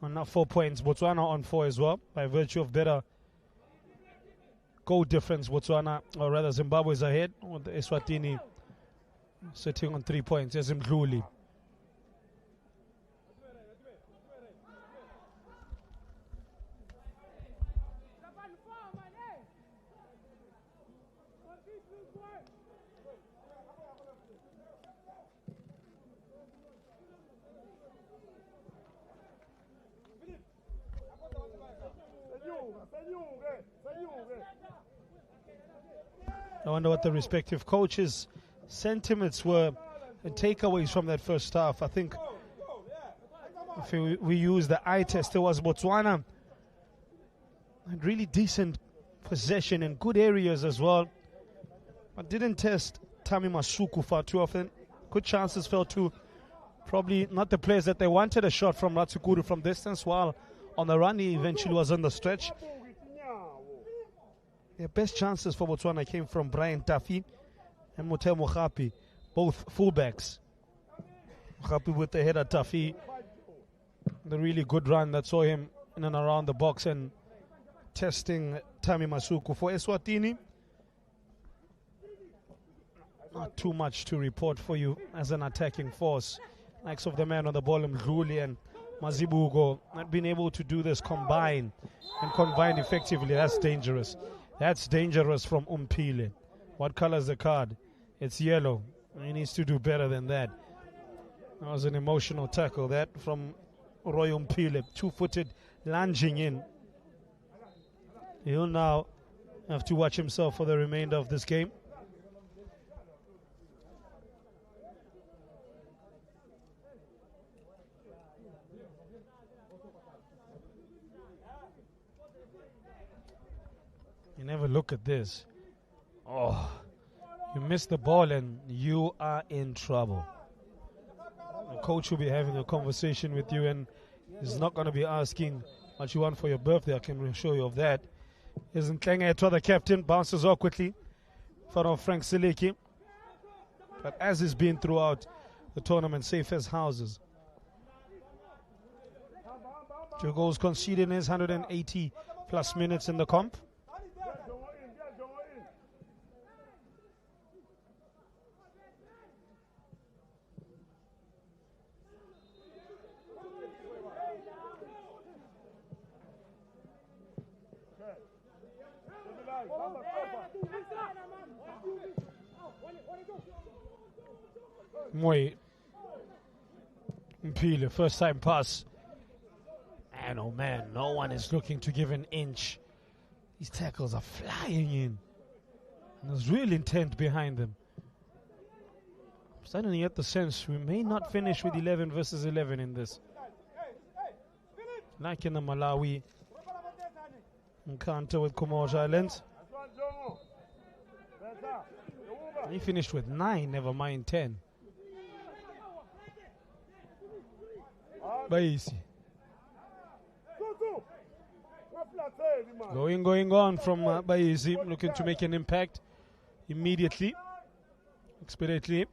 On now 4 points, Botswana on 4 as well, by virtue of better goal difference. Botswana, or rather Zimbabwe, is ahead, with Eswatini sitting on 3 points, as in Mdluli. I wonder what the respective coaches' sentiments were and takeaways from that first half. I think if we use the eye test, it was Botswana had really decent possession in good areas as well. I didn't test Tami Masuku far too often. Good chances fell to probably not the players that they wanted. A shot from Ratsukuru from distance, while on the run he eventually was on the stretch. Their best chances for Botswana came from Brian Tafi and Motel Mohapi, both fullbacks. Mohapi with the header, Tafi, the really good run that saw him in and around the box and testing Tami Masuku. For Eswatini, not too much to report for you as an attacking force. Likes of the man on the ball, Mdluli and Mazibugo, not being able to do this combine effectively. That's dangerous. That's dangerous from Umpile. What color is the card? It's yellow. He needs to do better than that. That was an emotional tackle, that from Roy Umpile. Two-footed, lunging in. He'll now have to watch himself for the remainder of this game. You never look at this. Oh, You miss the ball and you are in trouble. The coach will be having a conversation with you and is not going to be asking what you want for your birthday. I can assure you of that. Isn't Klenga the captain, bounces awkwardly in front of Frank Sileki. But as has been throughout the tournament, safe as houses. 2 goals conceded in his 180 plus minutes in the comp. Moy Mpile, first time pass. And oh man, no one is looking to give an inch. These tackles are flying in. And there's real intent behind them. I'm starting to get the sense we may not finish with 11 versus 11 in this. Like in the Malawi encounter with Comores Islands. He finished with 9, never mind 10. Baisi. Going on from Baisi, looking to make an impact immediately, expediently.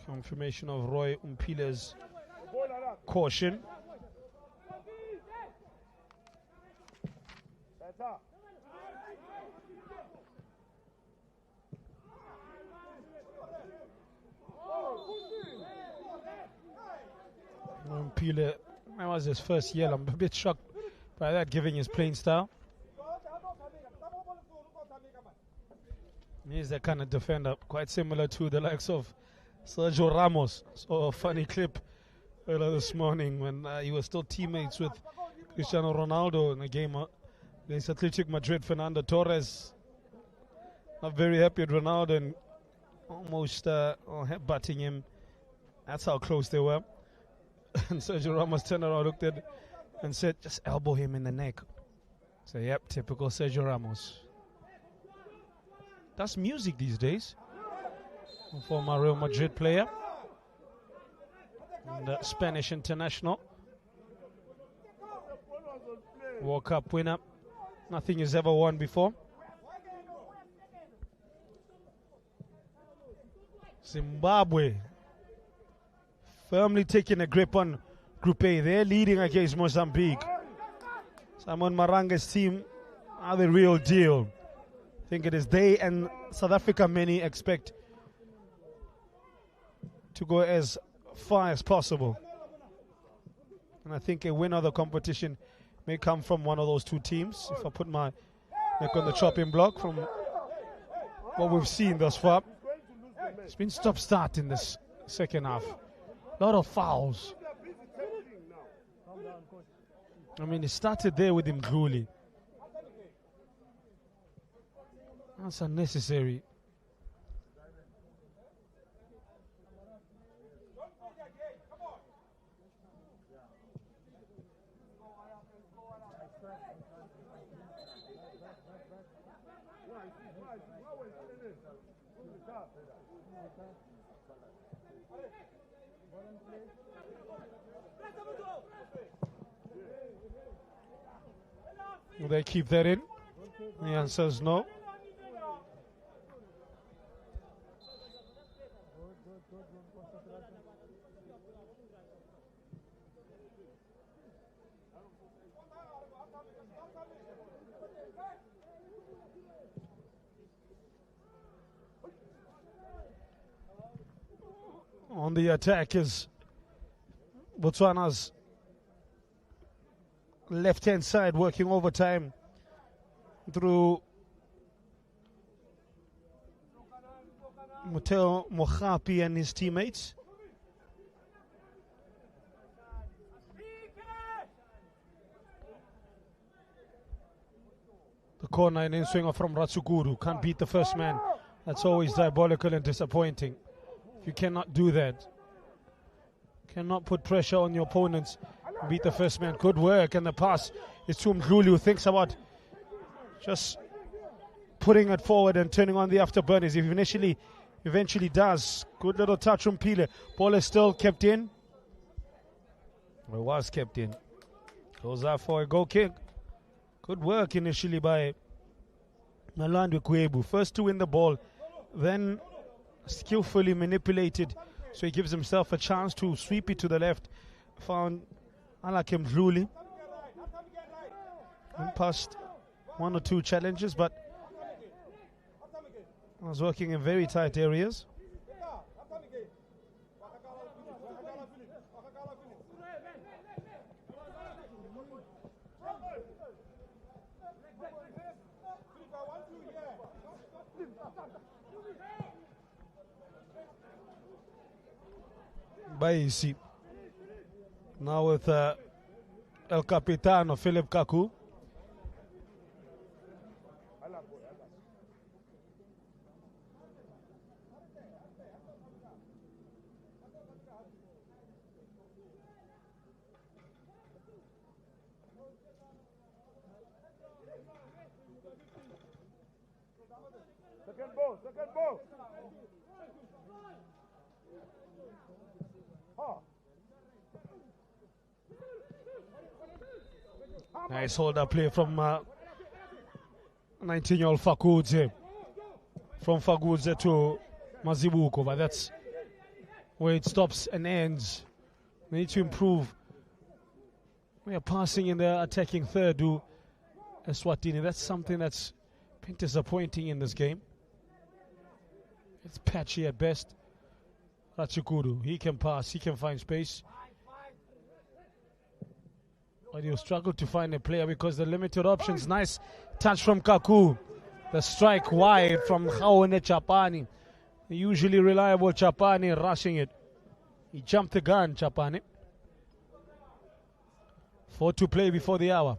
Confirmation of Roy Umpile's caution. Mpile, that was his first yell. I'm a bit shocked by that, given his playing style. He's that kind of defender, quite similar to the likes of Sergio Ramos. Saw a funny clip earlier this morning when he was still teammates with Cristiano Ronaldo in a game against Athletic Madrid. Fernando Torres, not very happy with Ronaldo and almost headbutting him. That's how close they were. And Sergio Ramos turned around, looked at and said, just elbow him in the neck. So, yep, typical Sergio Ramos. That's music these days. Former Real Madrid player. And the Spanish international. World Cup winner. Nothing he's ever won before. Zimbabwe firmly taking a grip on Group A. They're leading against Mozambique. Simon Maranga's team are the real deal. I think it is they and South Africa many expect to go as far as possible. And I think a win of the competition may come from one of those two teams. If I put my neck on the chopping block from what we've seen thus far. It's been stop-start in this second half. A lot of fouls. I mean, it started there with Mdluli. That's unnecessary. Will they keep that in? The answer is no. On the attack is Botswana's left-hand side, working overtime through Muteo Mohapi and his teammates. The corner and in swinger from Ratsuguru. Can't beat the first man. That's always diabolical and disappointing. You cannot do that. Cannot put pressure on your opponents and beat the first man. Good work, and the pass is to Mdluli, who thinks about just putting it forward and turning on the afterburners. If eventually does. Good little touch from Pile. Ball is still kept in. Well, it was kept in. Goes out for a goal kick. Good work initially by Malandwe Kwebu. First to win the ball, then skillfully manipulated, so he gives himself a chance to sweep it to the left. Found Alakim Dluli. And passed one or two challenges, but was working in very tight areas. Baisi. Now with El Capitano Philip Kaku. Second ball. Nice hold-up play from 19-year-old Fakudze. From Fakudze to Mazibuko, but that's where it stops and ends. We need to improve. We are passing in the attacking third to Eswatini. That's something that's been disappointing in this game. It's patchy at best. Rachikudu, he can pass, he can find space. But he'll struggle to find a player because the limited options. Nice touch from Kaku. The strike wide from Khaone Chapani. The usually reliable Chapani rushing it. He jumped the gun, Chapani. 4 to play before the hour.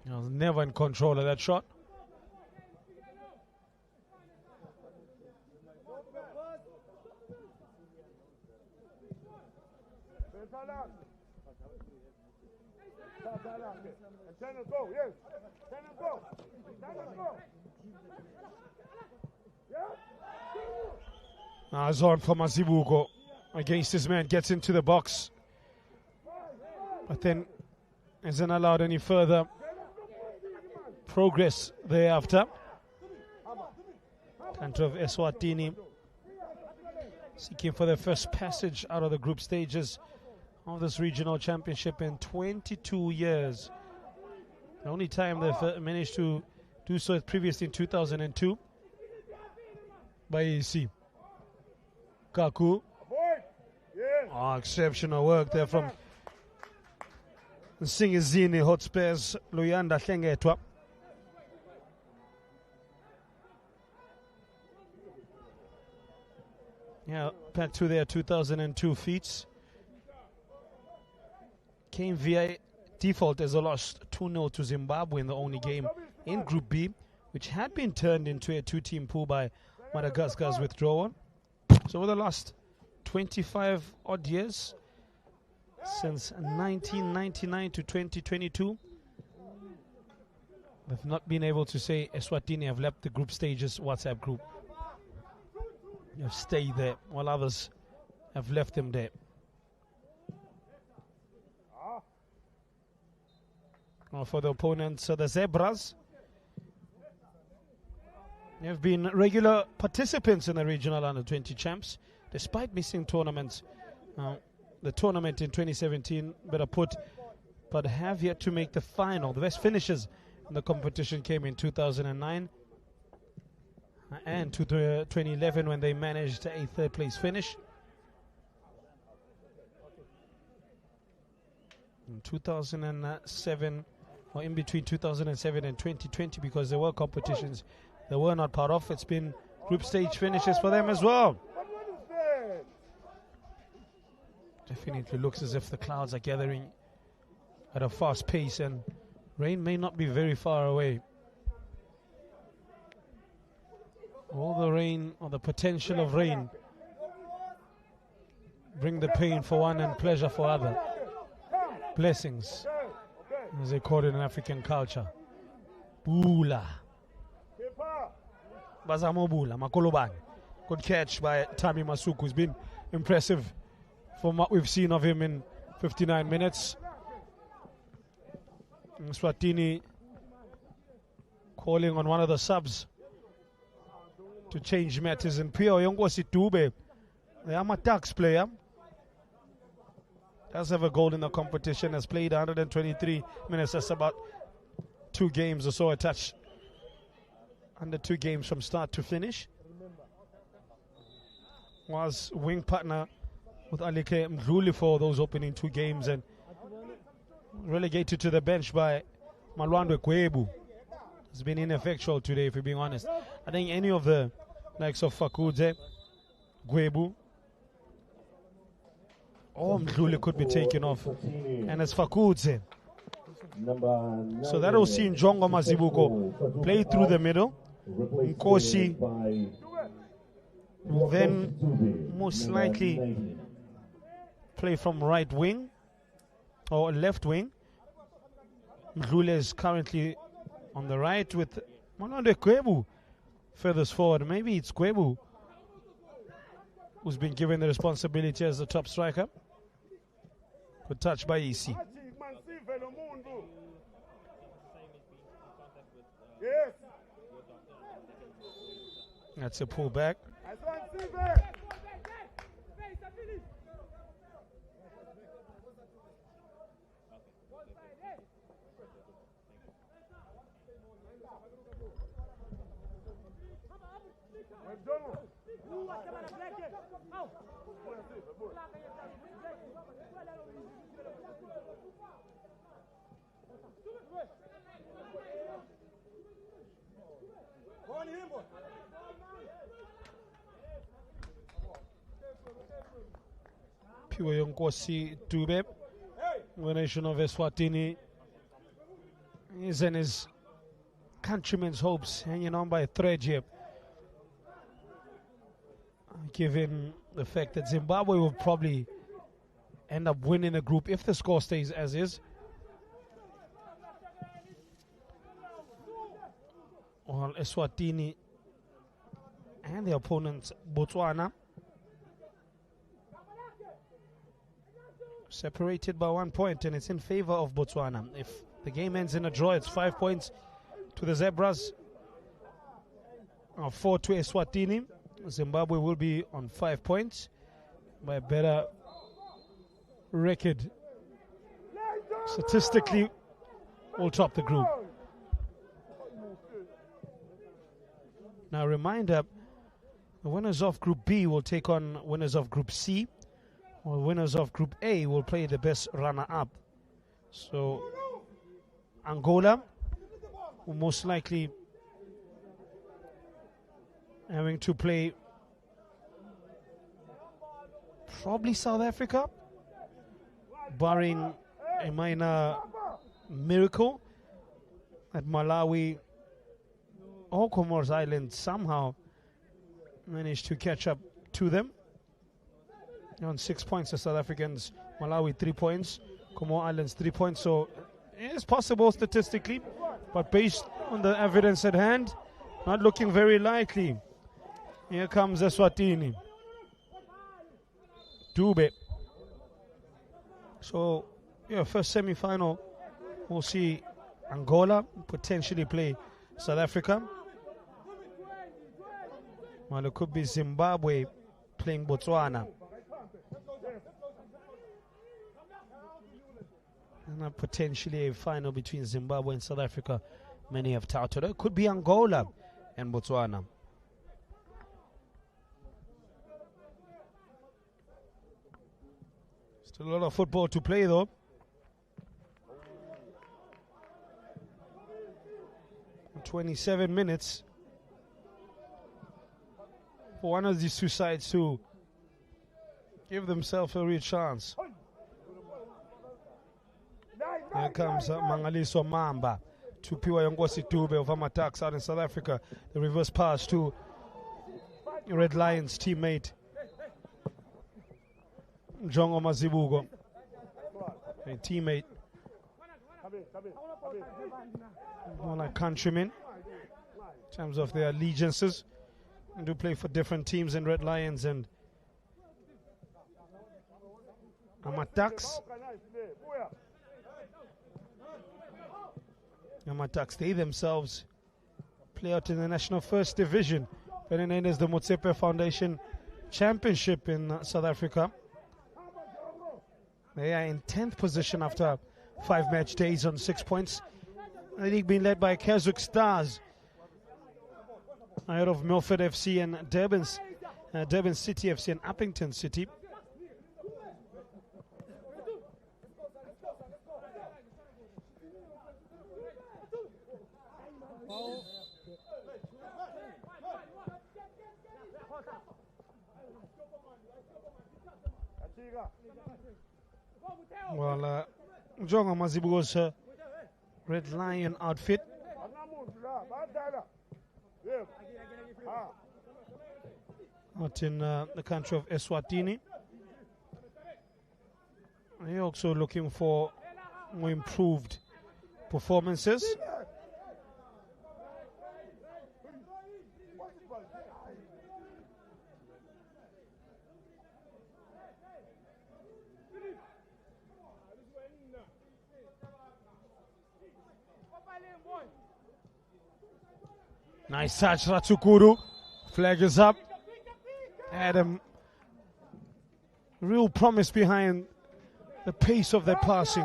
He was never in control of that shot. Azon for Mazibuko against his man, gets into the box, but then isn't allowed any further progress thereafter. Country of Eswatini seeking for their first passage out of the group stages of this regional championship in 22 years. The only time they've managed to do so is previously in 2002. By EC. Kaku. Oh, exceptional work there from Singizini Hotspurs, Luyanda Hlengetwa. Yeah, back to their 2002 feats. Came via default as a loss 2-0 to Zimbabwe in the only game in Group B, which had been turned into a two-team pool by Madagascar's withdrawal. So over the last 25 odd years, since 1999 to 2022, they've not been able to say Eswatini have left the group stages WhatsApp group. They have stayed there while others have left them there. Now for the opponents, the Zebras, they have been regular participants in the regional under-20 champs, despite missing tournaments. The tournament in 2017, better put, but have yet to make the final. The best finishes in the competition came in 2009 and 2011 when they managed a third-place finish. In 2007, or in between 2007 and 2020, because there were competitions they were not part of. It's been group stage finishes for them as well. Definitely looks as if the clouds are gathering at a fast pace and rain may not be very far away. All the rain, or the potential of rain, bring the pain for one and pleasure for other. Blessings, as they call it in African culture. Bula. Bazamo Bula, Makolobani. Good catch by Tami Masuku. Who's been impressive from what we've seen of him in 59 minutes. Eswatini calling on one of the subs to change matters. And Pio Yongosi Tube, the Amatax player, does have a goal in the competition, has played 123 minutes. That's about 2 games or so attached. Under 2 games from start to finish. Was wing partner with Alike Mdluli for those opening 2 games and relegated to the bench by Malwandwe Kwebu. It's been ineffectual today, if we're being honest. I think any of the likes of Fakudze, Kwebu, or Mdluli could be taken off. And it's Fakudze. So that will see Njongo Mazibuko play through the middle. Nkosi will then most likely play from right wing or left wing. Mdluli is currently on the right with Malwandwe Kwebu furthest forward. Maybe it's Kwebu who's been given the responsibility as the top striker. Good touch by Isi. That's a pullback. Pure Yonkosi Dube, the nation of Eswatini, is and his countrymen's hopes hanging on by a thread here, given the fact that Zimbabwe will probably end up winning the group if the score stays as is. While Eswatini and the opponents Botswana separated by 1 point, and it's in favor of Botswana. If the game ends in a draw, it's 5 points to the Zebras, 4 to Eswatini. Zimbabwe will be on 5 points by a better record. Statistically, will top the group. Now, reminder, the winners of Group B will take on winners of Group C, while winners of Group A will play the best runner-up. So, Angola will most likely having to play probably South Africa, barring a minor miracle at Malawi or Comoros Islands somehow managed to catch up to them. On 6 points, the South Africans, Malawi 3 points, Comoros Islands 3 points. So it is possible statistically, but based on the evidence at hand, not looking very likely. Here comes Eswatini. Dube. So, yeah, first semi-final, we'll see Angola potentially play South Africa. Well, it could be Zimbabwe playing Botswana. And potentially a final between Zimbabwe and South Africa, many have touted. It could be Angola and Botswana. Still a lot of football to play, though. In 27 minutes for one of these two sides to give themselves a real chance. Here comes Mangaliso Mamba to Piwa Yongosi Dube of Amatax out in South Africa. The reverse pass to Red Lions teammate Jongo Mazibuko, a teammate, more like countrymen in terms of their allegiances. They do play for different teams in Red Lions and Amataks. Amataks, they themselves play out in the National First Division, better known as the Motsepe Foundation Championship in South Africa. They are in 10th position after 5 match days on 6 points. The league being led by Keswick Stars, out of Milford FC and Durban City FC and Uppington City. Well, Jongo Mazibuko's Red Lion outfit out in the country of Eswatini. They're also looking for more improved performances. Nice touch, Ratsukuru. Flag is up. Adam, real promise behind the pace of their passing.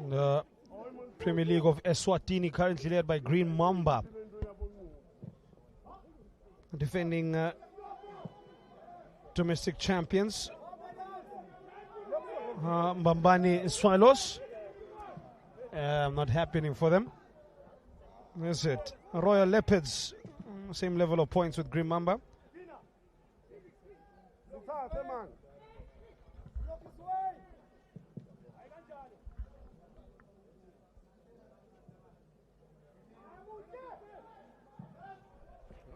The Premier League of Eswatini, currently led by Green Mamba, defending domestic champions, Mbambani Swallows. Not happening for them. That's it. Royal Leopards, same level of points with Green Mamba.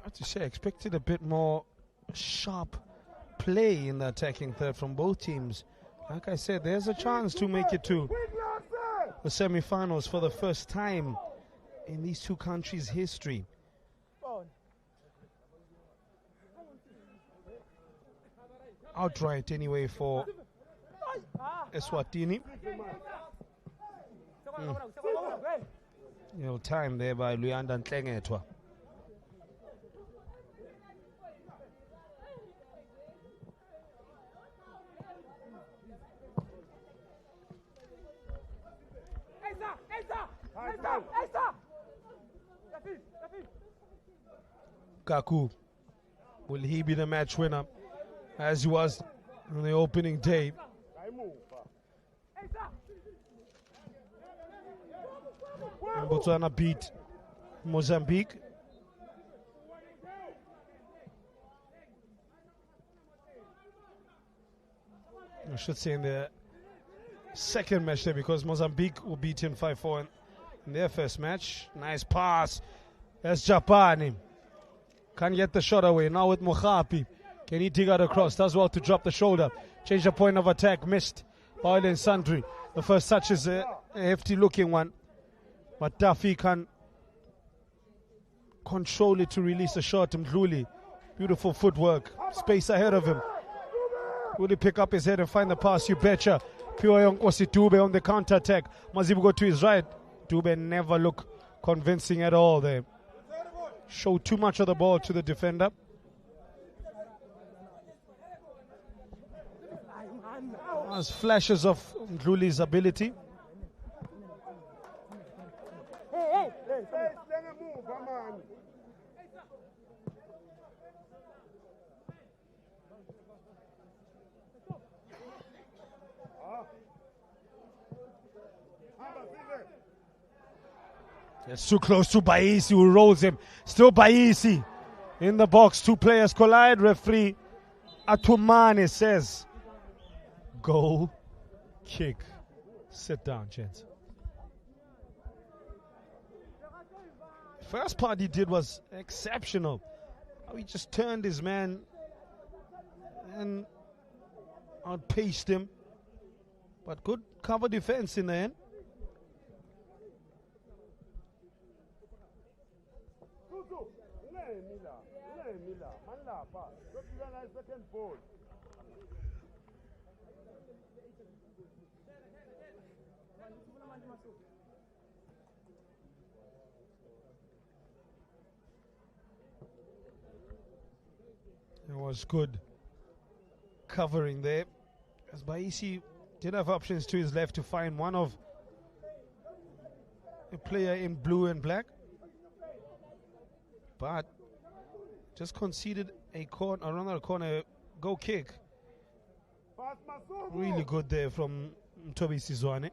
I have to say, I expected a bit more sharp play in the attacking third from both teams. Like I said, there's a chance to make it to the semi-finals for the first time in these two countries' history. Outright anyway for Eswatini. Time there by Luyanda Ntlengetwa. Kaku, will he be the match winner as he was on the opening day? And Botswana beat Mozambique. I should say in the second match there, because Mozambique will beat him 5-4 in their first match. Nice pass. That's Japani. Can't get the shot away. Now with Mohapi. Can he dig out across? Does well to drop the shoulder. Change the point of attack. Missed by Oil and Sundry. The first touch is a hefty looking one. But Duffy can control it to release the shot. Mdluli. Beautiful footwork. Space ahead of him. Will he pick up his head and find the pass? You betcha. Pure Yonkosi Dube on the counter attack. Mazibuko to his right. Dube never look convincing at all there. Show too much of the ball to the defender. As flashes of Mdluli's ability. It's too close to Baisi, who rolls him. Still Baisi in the box. Two players collide. Referee Atumane says Goal kick. Sit down, gents. First part he did was exceptional. He just turned his man and outpaced him. But good cover defense in the end. It was good covering there, as Baisi did have options to his left to find one of a player in blue and black, but just conceded a corner, another corner goal kick. Really good there from Toby Sizwane.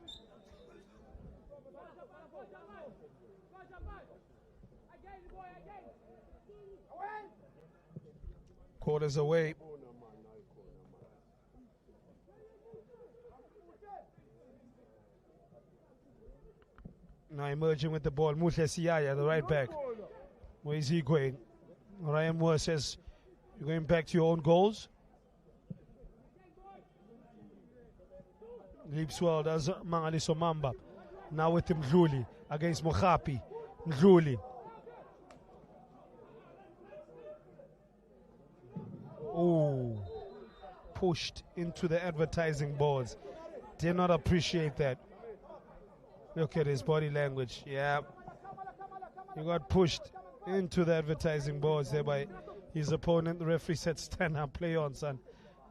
Quarters away. Now emerging with the ball, Muhle Siyaya, the right back. Where is he going? Ryan Moore says, you're going back to your own goals. Leaps well, does Mangaliso Mamba. Now with him, Mdluli against Mohapi. Mdluli. Oh, pushed into the advertising boards. Did not appreciate that. Look at his body language. Yeah. He got pushed into the advertising boards there by his opponent. The referee said, stand up, play on, son.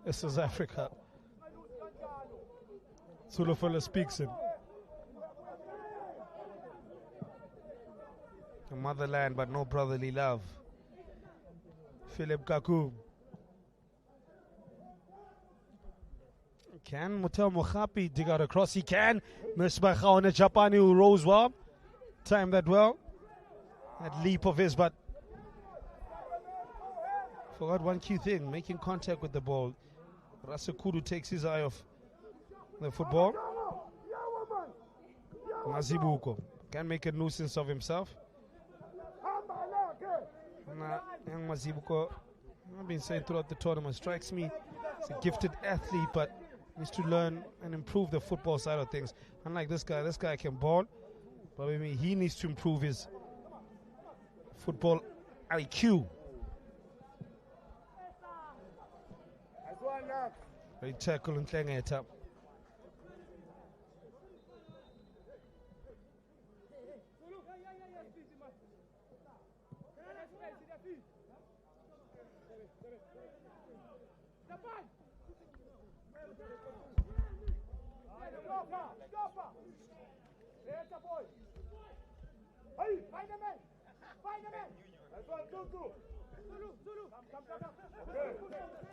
This is Africa. Sulufala speaks in. A motherland, but no brotherly love. Philip Kaku. Can Mutel Mohapi dig out across? He can. Missed by Khawane Japani, who rose well. Timed that well. That leap of his, but forgot one key thing, making contact with the ball. Rasekudu takes his eye off the football. Mazibuko can make a nuisance of himself. Young Mazibuko, I've been saying throughout the tournament, strikes me as a gifted athlete, but needs to learn and improve the football side of things. Unlike this guy can ball, but maybe he needs to improve his football IQ. Very tackle and playing it up. Find a man! Find a man! That's one, Zulu! Zulu! Come. Okay.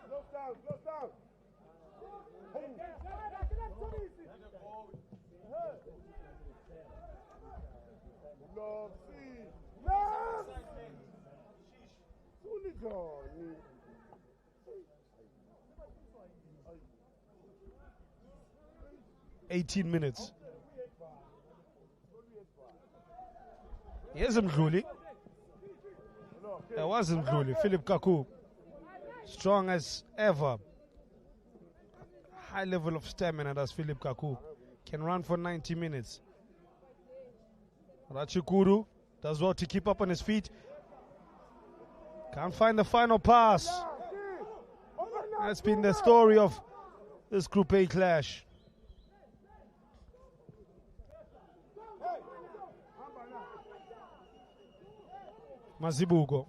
Close down! Love, see! Love! 18 minutes. Here's Mdluli. There was Mdluli. Philip Kaku. Strong as ever. High level of stamina does Philip Kaku. Can run for 90 minutes. Rachikuru does well to keep up on his feet. Can't find the final pass. That's been the story of this Group A clash. Mazibugo.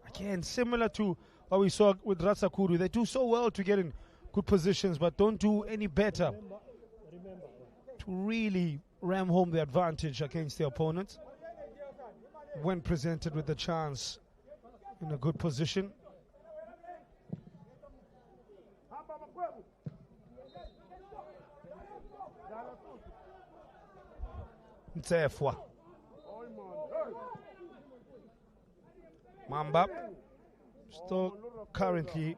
Again, similar to what we saw with Ratsakuru. They do so well to get in good positions, but don't do any better to really ram home the advantage against the opponent when presented with the chance in a good position. Ntsefwa. Mamba still currently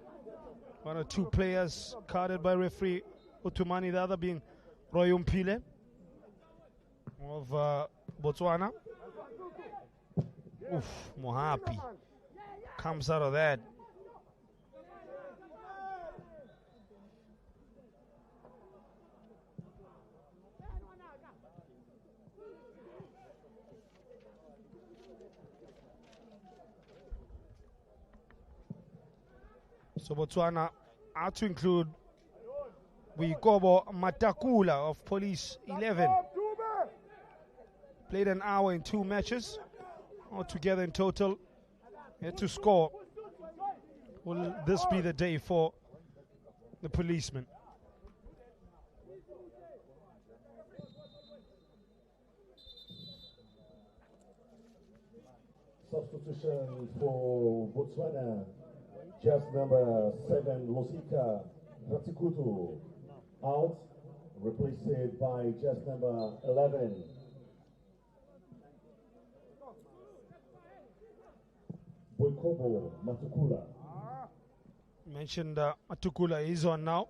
One or two players carded by referee Utumani, the other being Roy Umpile of Botswana. Oof, Mohapi comes out of that. So Botswana are to include Wikobo Matakula of Police 11. Played an hour in 2 matches. Altogether in total, yet to score. Will this be the day for the policeman? Substitution for Botswana. Just number 7, Losika Ratikutu, out, replaced by just number 11. Boykobo Matukula. Mentioned Matukula is on now.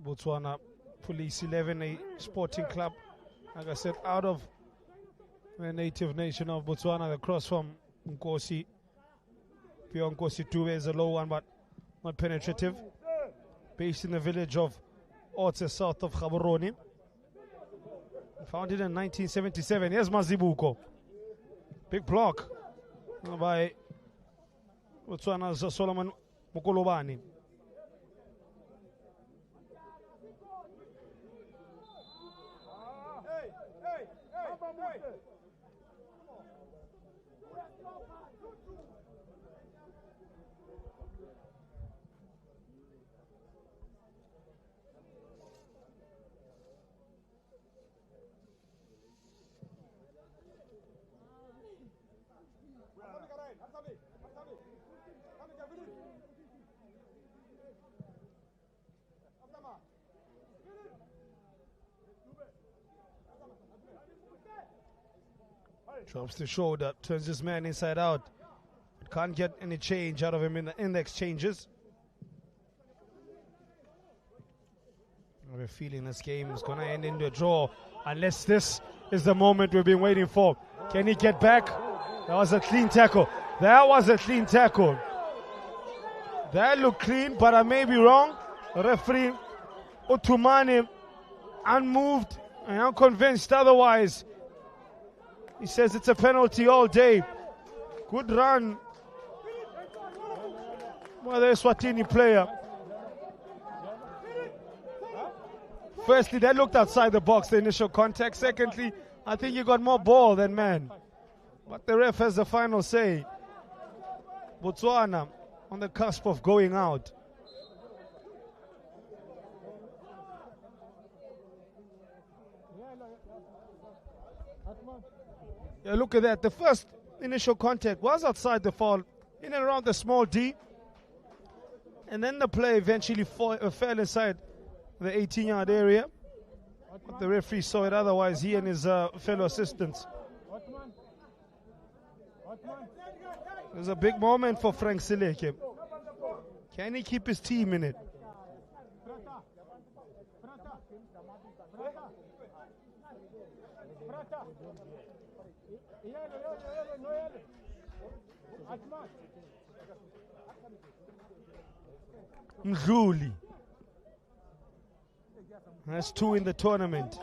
Botswana Police 11, a sporting club, like I said, out of the native nation of Botswana, across from Nkosi. Pure Nkosi Tuwe is a low one, but not penetrative. Based in the village of Otse, south of Gaborone. Founded in 1977. Here's Mazibuko. Big block by Botswana's Solomon Mukolobani. Drops the shoulder, turns this man inside out. Can't get any change out of him in the exchanges. I have a feeling this game is going to end in a draw unless this is the moment we've been waiting for. Can he get back? That was a clean tackle. That was a clean tackle. That looked clean, but I may be wrong. Referee Utumani unmoved and unconvinced otherwise. He says it's a penalty all day. Good run by the Eswatini player. Firstly, that looked outside the box, the initial contact. Secondly, I think you got more ball than man. But the ref has the final say. Botswana on the cusp of going out. Yeah, look at that. The first initial contact was outside the foul, in and around the small D. And then the play eventually fell inside the 18-yard area. But the referee saw it otherwise, he and his fellow assistants. It was a big moment for Frank Sileke. Can he keep his team in it? Mdluli. That's 2 in the tournament.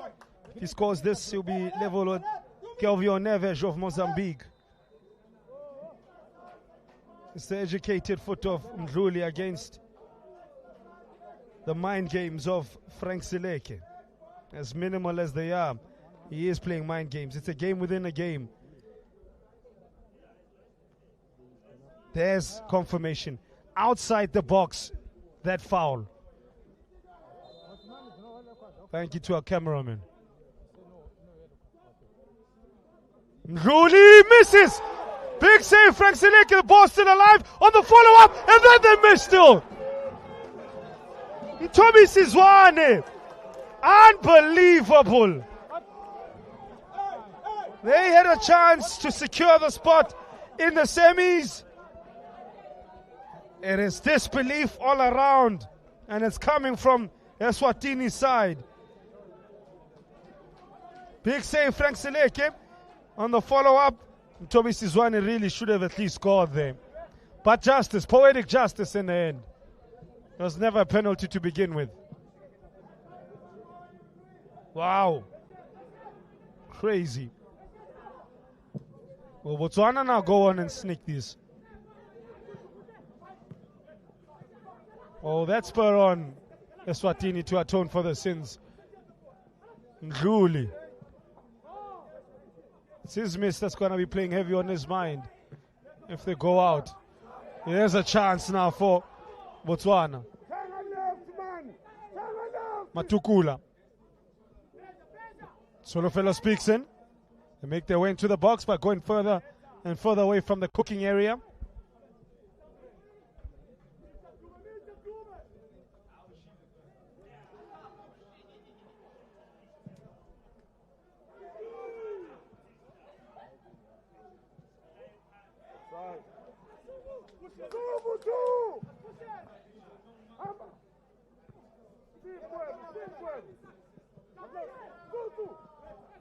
If he scores this, he'll be level with Kelvio Neves of Mozambique. It's the educated foot of Mdluli against the mind games of Frank Sileke. As minimal as they are, he is playing mind games. It's a game within a game. There's confirmation. Outside the box, that foul. Thank you to our cameraman. Mdluli misses! Big save, Frank Seleke, the ball still alive on the follow-up, and then they missed still. Tommy Eswatini, unbelievable. They had a chance to secure the spot in the semis. It is disbelief all around, and it's coming from Eswatini's side. Big save, Frank Seleke on the follow-up. Tommy Eswatini really should have at least scored there. But justice, poetic justice in the end. It was never a penalty to begin with. Wow. Crazy. Well, Botswana now go on and sneak this. Oh, that's spur on Eswatini to atone for the sins. Ndluli. It's his miss that's going to be playing heavy on his mind if they go out. There's a chance now for Botswana. Matukula. Solofelo speaks in. They make their way into the box by going further and further away from the cooking area.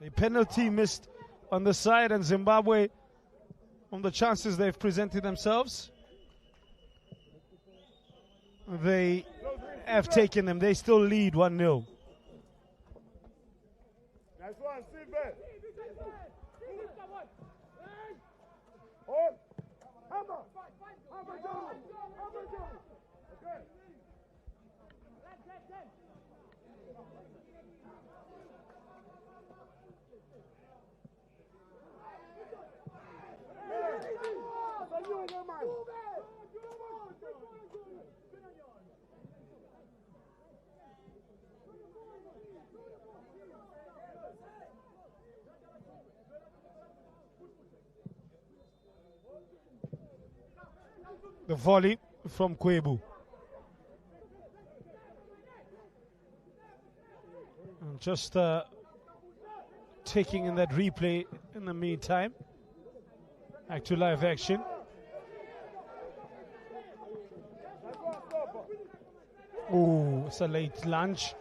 A penalty missed on the side, and Zimbabwe, on the chances they've presented themselves, they have taken them. They still lead 1-0. Nice one, Silver. Hold. Hammer. Hammer down. Hammer down. Okay. The volley from Kwebu. And just taking in that replay in the meantime. Back to live action. Oh, it's a late lunge.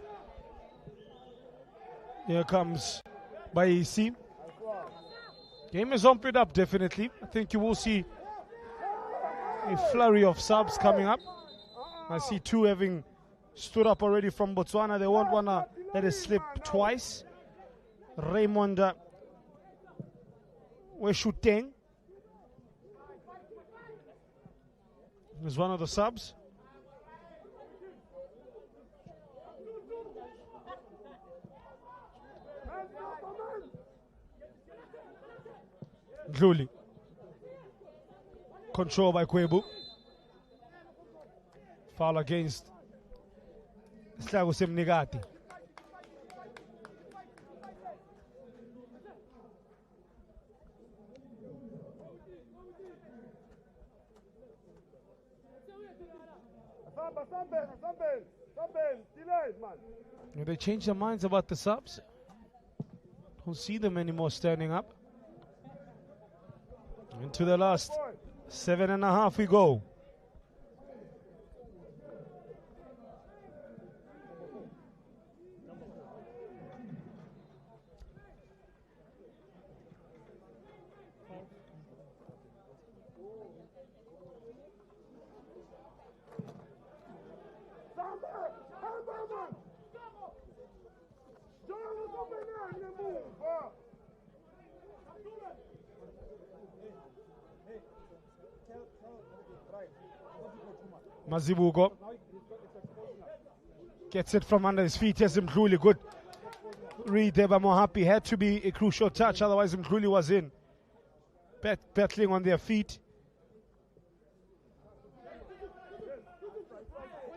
Here comes Baisi. Game is opened up, definitely. I think you will see a flurry of subs coming up. I see two having stood up already from Botswana. They won't want to let it slip twice. Raymond Weshuteng is one of the subs. Ndluli. Control by Kwebu. Foul against Slago Semnigati. They changed their minds about the subs. Don't see them anymore standing up. Into the last 7.5 we go. Mazibuko gets it from under his feet. Yes, Mdluli, good read there by Mohapi. Had to be a crucial touch, otherwise Mdluli was in. Battling on their feet.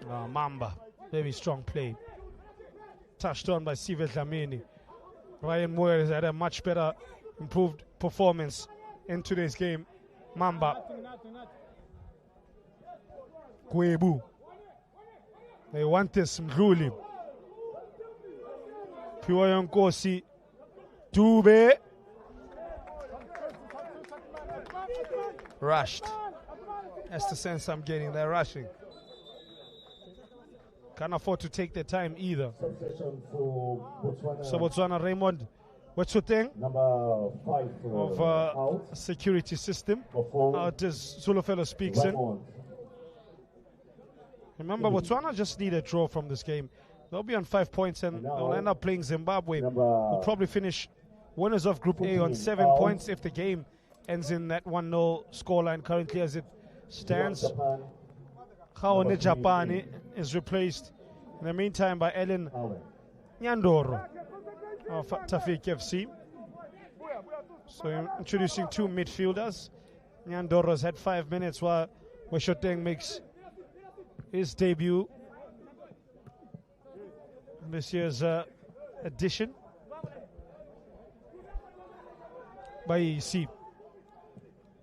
Mamba, very strong play. Touched on by Sive Dlamini. Ryan Moore has had a much better, improved performance in today's game Mamba. Kwebu. They want this Mdluli. Pure Yonkosi. Dube. Rushed. That's the sense I'm getting. They're rushing. Can't afford to take their time either. Substitution for Botswana. So Botswana, Raymond, what's your thing Number 5 of out. security system? Before Out as Zulufelo speaks in. Ramon. Remember, Botswana just need a draw from this game. They'll be on 5 points and they'll end up playing Zimbabwe. Who'll probably finish winners of Group A on 7 points if the game ends in that 1-0 scoreline currently as it stands. Japan. Khaone Japani is replaced in the meantime by Ellen Nyandoro of Tafik FC. So introducing 2 midfielders. Nyandoro's had 5 minutes while Weshoteng makes his debut in this year's edition. By EC.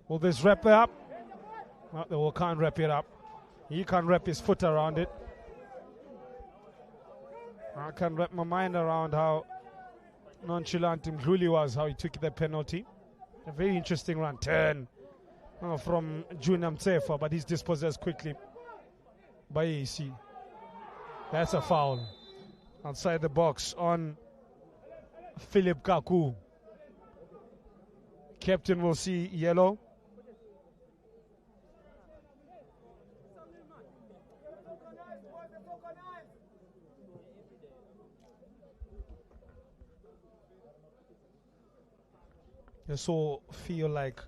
Will this wrap it up? No, they can't wrap it up. He can't wrap his foot around it. I can't wrap my mind around how nonchalant Mdluli was, how he took the penalty. A very interesting run. Turn from Junior Mtsefa, but he's dispossessed quickly by AC. That's a foul. Outside the box on Philip Kaku. Captain will see yellow. This will feel like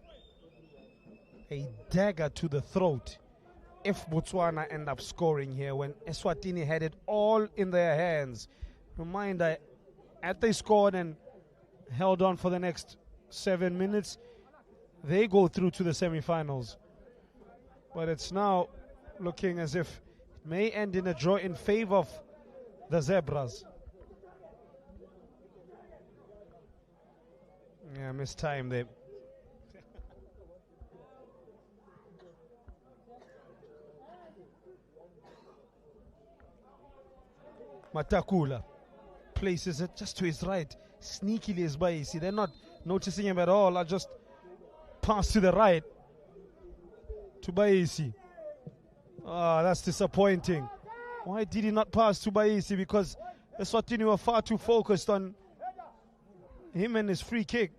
a dagger to the throat if Botswana end up scoring here when Eswatini had it all in their hands. Reminder, as they scored and held on for the next 7 minutes, they go through to the semi-finals. But it's now looking as if it may end in a draw in favor of the Zebras. Yeah, missed time there. Matakula places it just to his right. Sneakily is by. See, they're not noticing him at all. I just pass to the right to Baisi. Ah, that's disappointing. Why did he not pass to Baisi? Because Eswatini were far too focused on him and his free kick.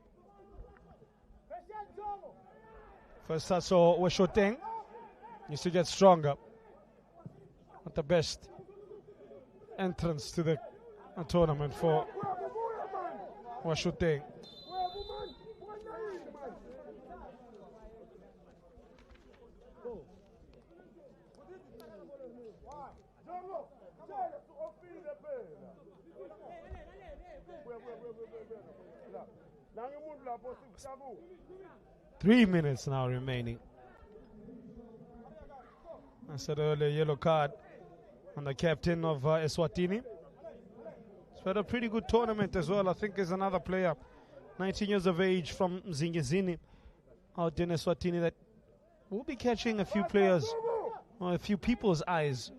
First I saw Weshoteng used to get stronger. Not the best entrance to the tournament for Weshoteng. Three minutes now remaining. I said earlier, yellow card on the captain of Eswatini. He's had a pretty good tournament as well. I think there's another player, 19 years of age from Zingizini, out in Eswatini that will be catching a few players, or a few people's eyes.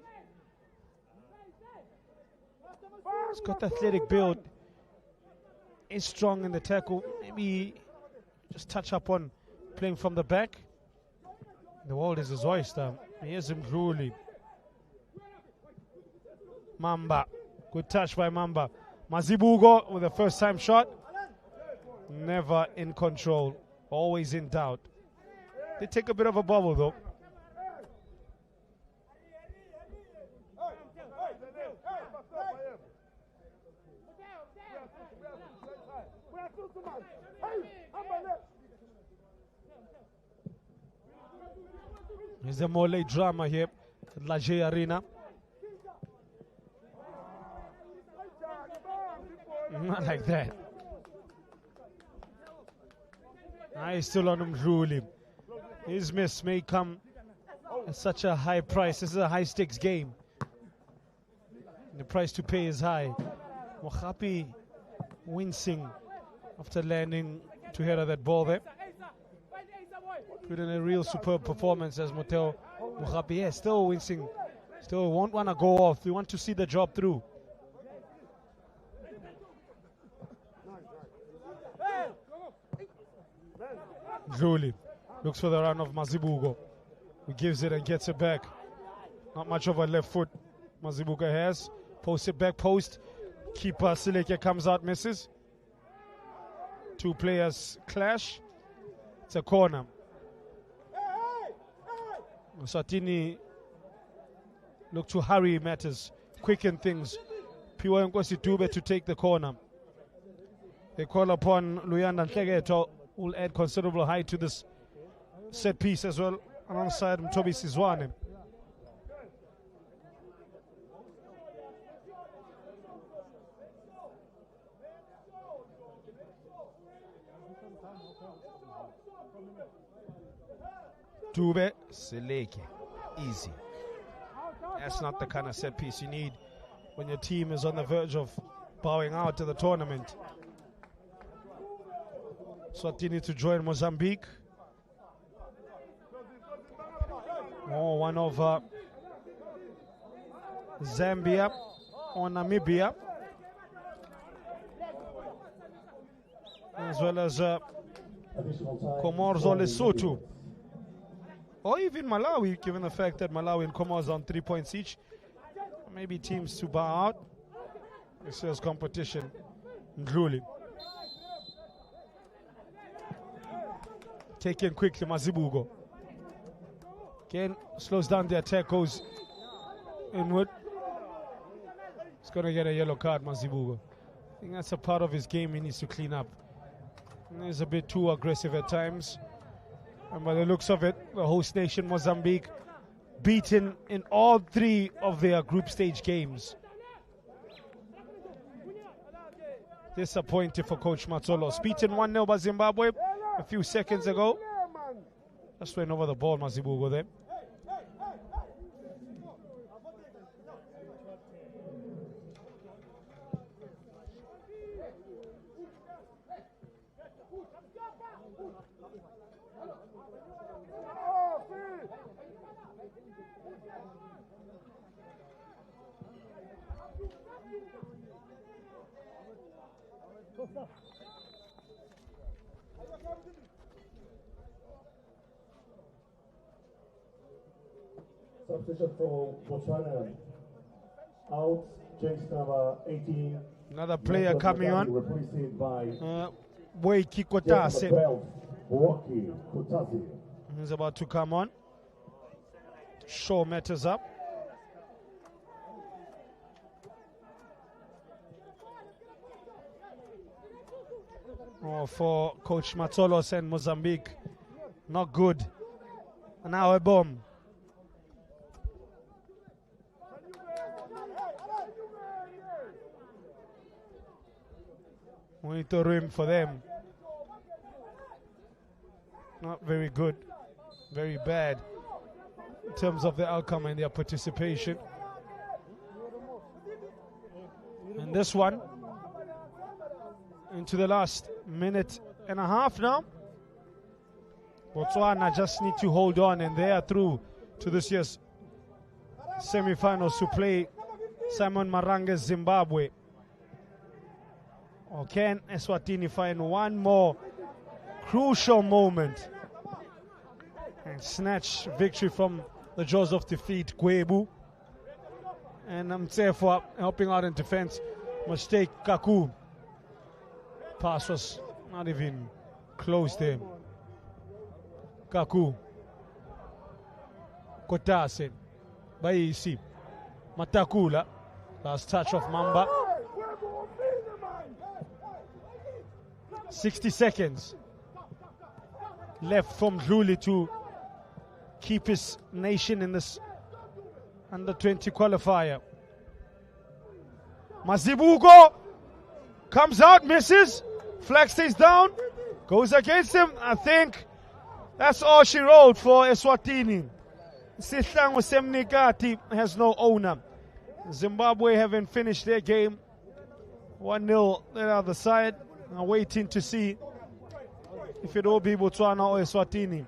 He's got the athletic build, is strong in the tackle, maybe just touch up on playing from the back. The world is his oyster. Here's Mdluli. Mamba. Good touch by Mamba. Mazibugo with a first time shot. Never in control. Always in doubt. They take a bit of a bubble though. There's a more late drama here at Laje Arena. Not like that. He's still on Mdluli. His miss may come at such a high price. This is a high stakes game. The price to pay is high. Mohapi wincing after landing to head of that ball there. put in a real superb performance as Moteo Mugabe. Yeah, still wincing. Still won't want to go off. We want to see the job through. Zuli looks for the run of Mazibuko, who gives it and gets it back. Not much of a left foot Mazibuko has. Post it back post. Keeper Sileke comes out, misses. Two players clash. It's a corner. Eswatini look to hurry matters, quicken things. Piwa Nkosi Dube to take the corner. They call upon Luyanda Nhlegeto, who will add considerable height to this set piece as well, alongside Mtobi Sizwane. Dube, Sileke, easy. That's not the kind of set piece you need when your team is on the verge of bowing out of the tournament. Eswatini to join Mozambique. Oh, one of Zambia or Namibia, as well as Comoros or Lesotho, or even Malawi, given the fact that Malawi and Comoros are on 3 points each. Maybe teams to bow out. This is competition. Ndluli. Taken quickly, Mazibuko. Again, slows down the attack, goes inward. He's going to get a yellow card, Mazibuko. I think that's a part of his game he needs to clean up. He's a bit too aggressive at times. And by the looks of it, the host nation, Mozambique, beaten in all 3 of their group stage games. Disappointing for Coach Matsolos. Beaten 1-0 by Zimbabwe a few seconds ago. Just went over the ball, Mazibuko there. Substitution for Botswana. Out, change number 18. Another player coming on. Replaced by Boyki number Kotase 12, Boaki Kotase. He's about to come on. Show matters up. Oh, for Coach Matsolos and Mozambique, not good. And now a bomb. Monitoring for them. Not very good. Very bad in terms of the outcome and their participation. And this one, into the last minute and a half now. Botswana just need to hold on, and they are through to this year's semi-finals to play Simon Marange's Zimbabwe. Or can Eswatini find one more crucial moment and snatch victory from the jaws of defeat? Gwebu and Mtsefa helping out in defense. Mistake Kaku. Pass was not even close there. Kaku. Kotase. Baisi. Matakula. Last touch of Mamba. 60 seconds left from Ndluli to keep his nation in this under-20 qualifier. Mazibuko comes out, misses. Flag stays down, goes against him. I think that's all she rolled for Eswatini. Sihlangu Semnikati has no owner. Zimbabwe haven't finished their game. 1-0 on the other side. Waiting to see if it will be Botswana or Eswatini.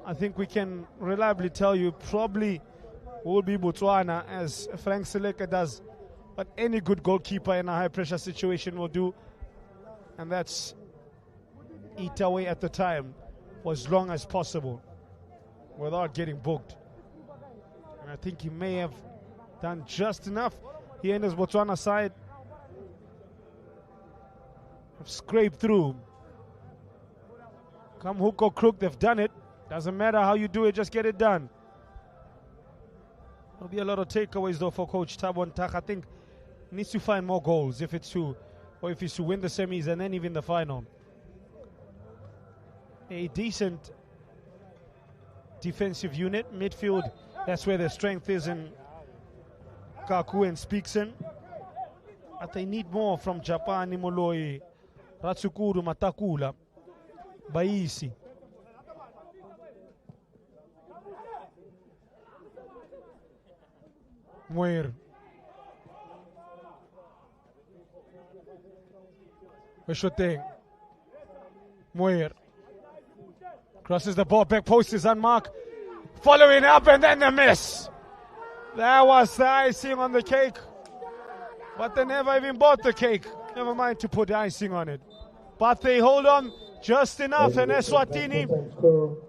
I think we can reliably tell you probably will be Botswana, as Frank Seleka does. But any good goalkeeper in a high-pressure situation will do. And that's eat away at the time for as long as possible without getting booked. And I think he may have done just enough here in his Botswana side. Have scraped through. Come hook or crook, they've done it. Doesn't matter how you do it, just get it done. There'll be a lot of takeaways though for Coach Thabo Ntakha. I think he needs to find more goals if it's to win the semis and then even the final. A decent defensive unit, midfield, that's where their strength is in Kaku and Speakson. But they need more from Japani, Moloi, Ratsukuru, Matakula, Baisi. Muir. Weshote. Muir. Crosses the ball, back post is unmarked. Following up and then the miss. That was the icing on the cake. But they never even bought the cake. Never mind to put the icing on it. But they hold on just enough, and Eswatini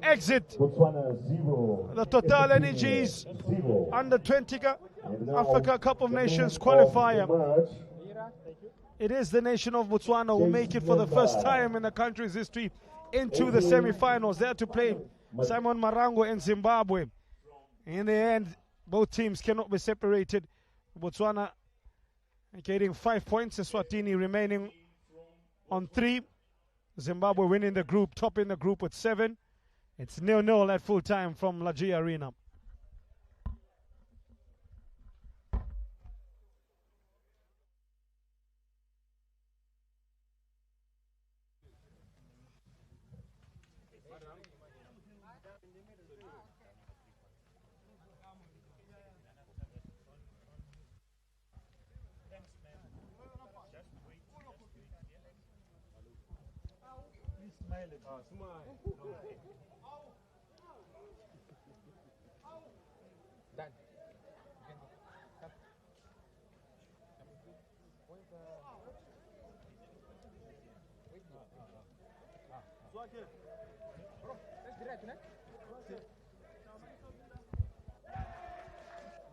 exit the Total Energies under 20 Africa Cup of Nations qualifier. It is the nation of Botswana who make it for the first time in the country's history into the semi-finals. They had to play Simon Marango and Zimbabwe. In the end, both teams cannot be separated. Botswana getting 5 points, Eswatini remaining on 3. Zimbabwe winning the group, topping the group with 7. It's 0-0 at full time from Laji Arena.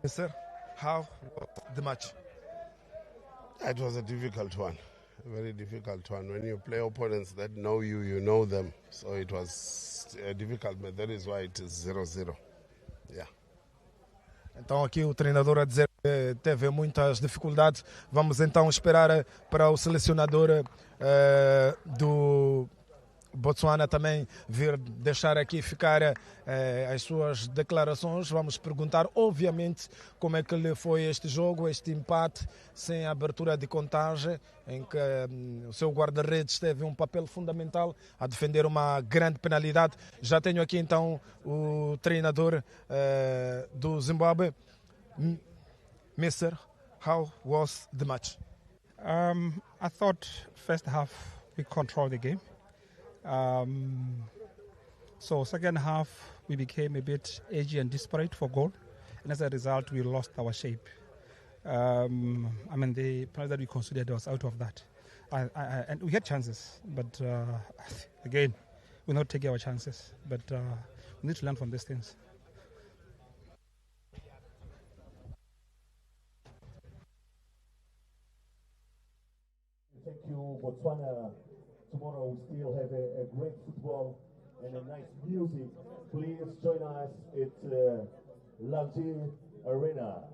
Sir, how was the match? It was a difficult one, a very difficult one. When you play opponents that know you, you know them. So it was a difficult match. That is why it is 0-0. Yeah. Então aqui o treinador a dizer que teve muitas dificuldades. Vamos então esperar para o selecionador do Botswana também vir deixar aqui ficar as suas declarações. Vamos perguntar, obviamente, como é que lhe foi este jogo, este empate, sem abertura de contagem, em que o seu guarda-redes teve um papel fundamental a defender uma grande penalidade. Já tenho aqui então o treinador do Zimbabwe. Mister, how was the match? I thought first half we controlled the game. So second half we became a bit edgy and desperate for goal, and as a result we lost our shape. I mean, the penalty that we considered was out of that, and we had chances, but again we're not taking our chances. But we need to learn from these things. Thank you, Botswana. Tomorrow we still have a great football and a nice music. Please join us at Laji Arena.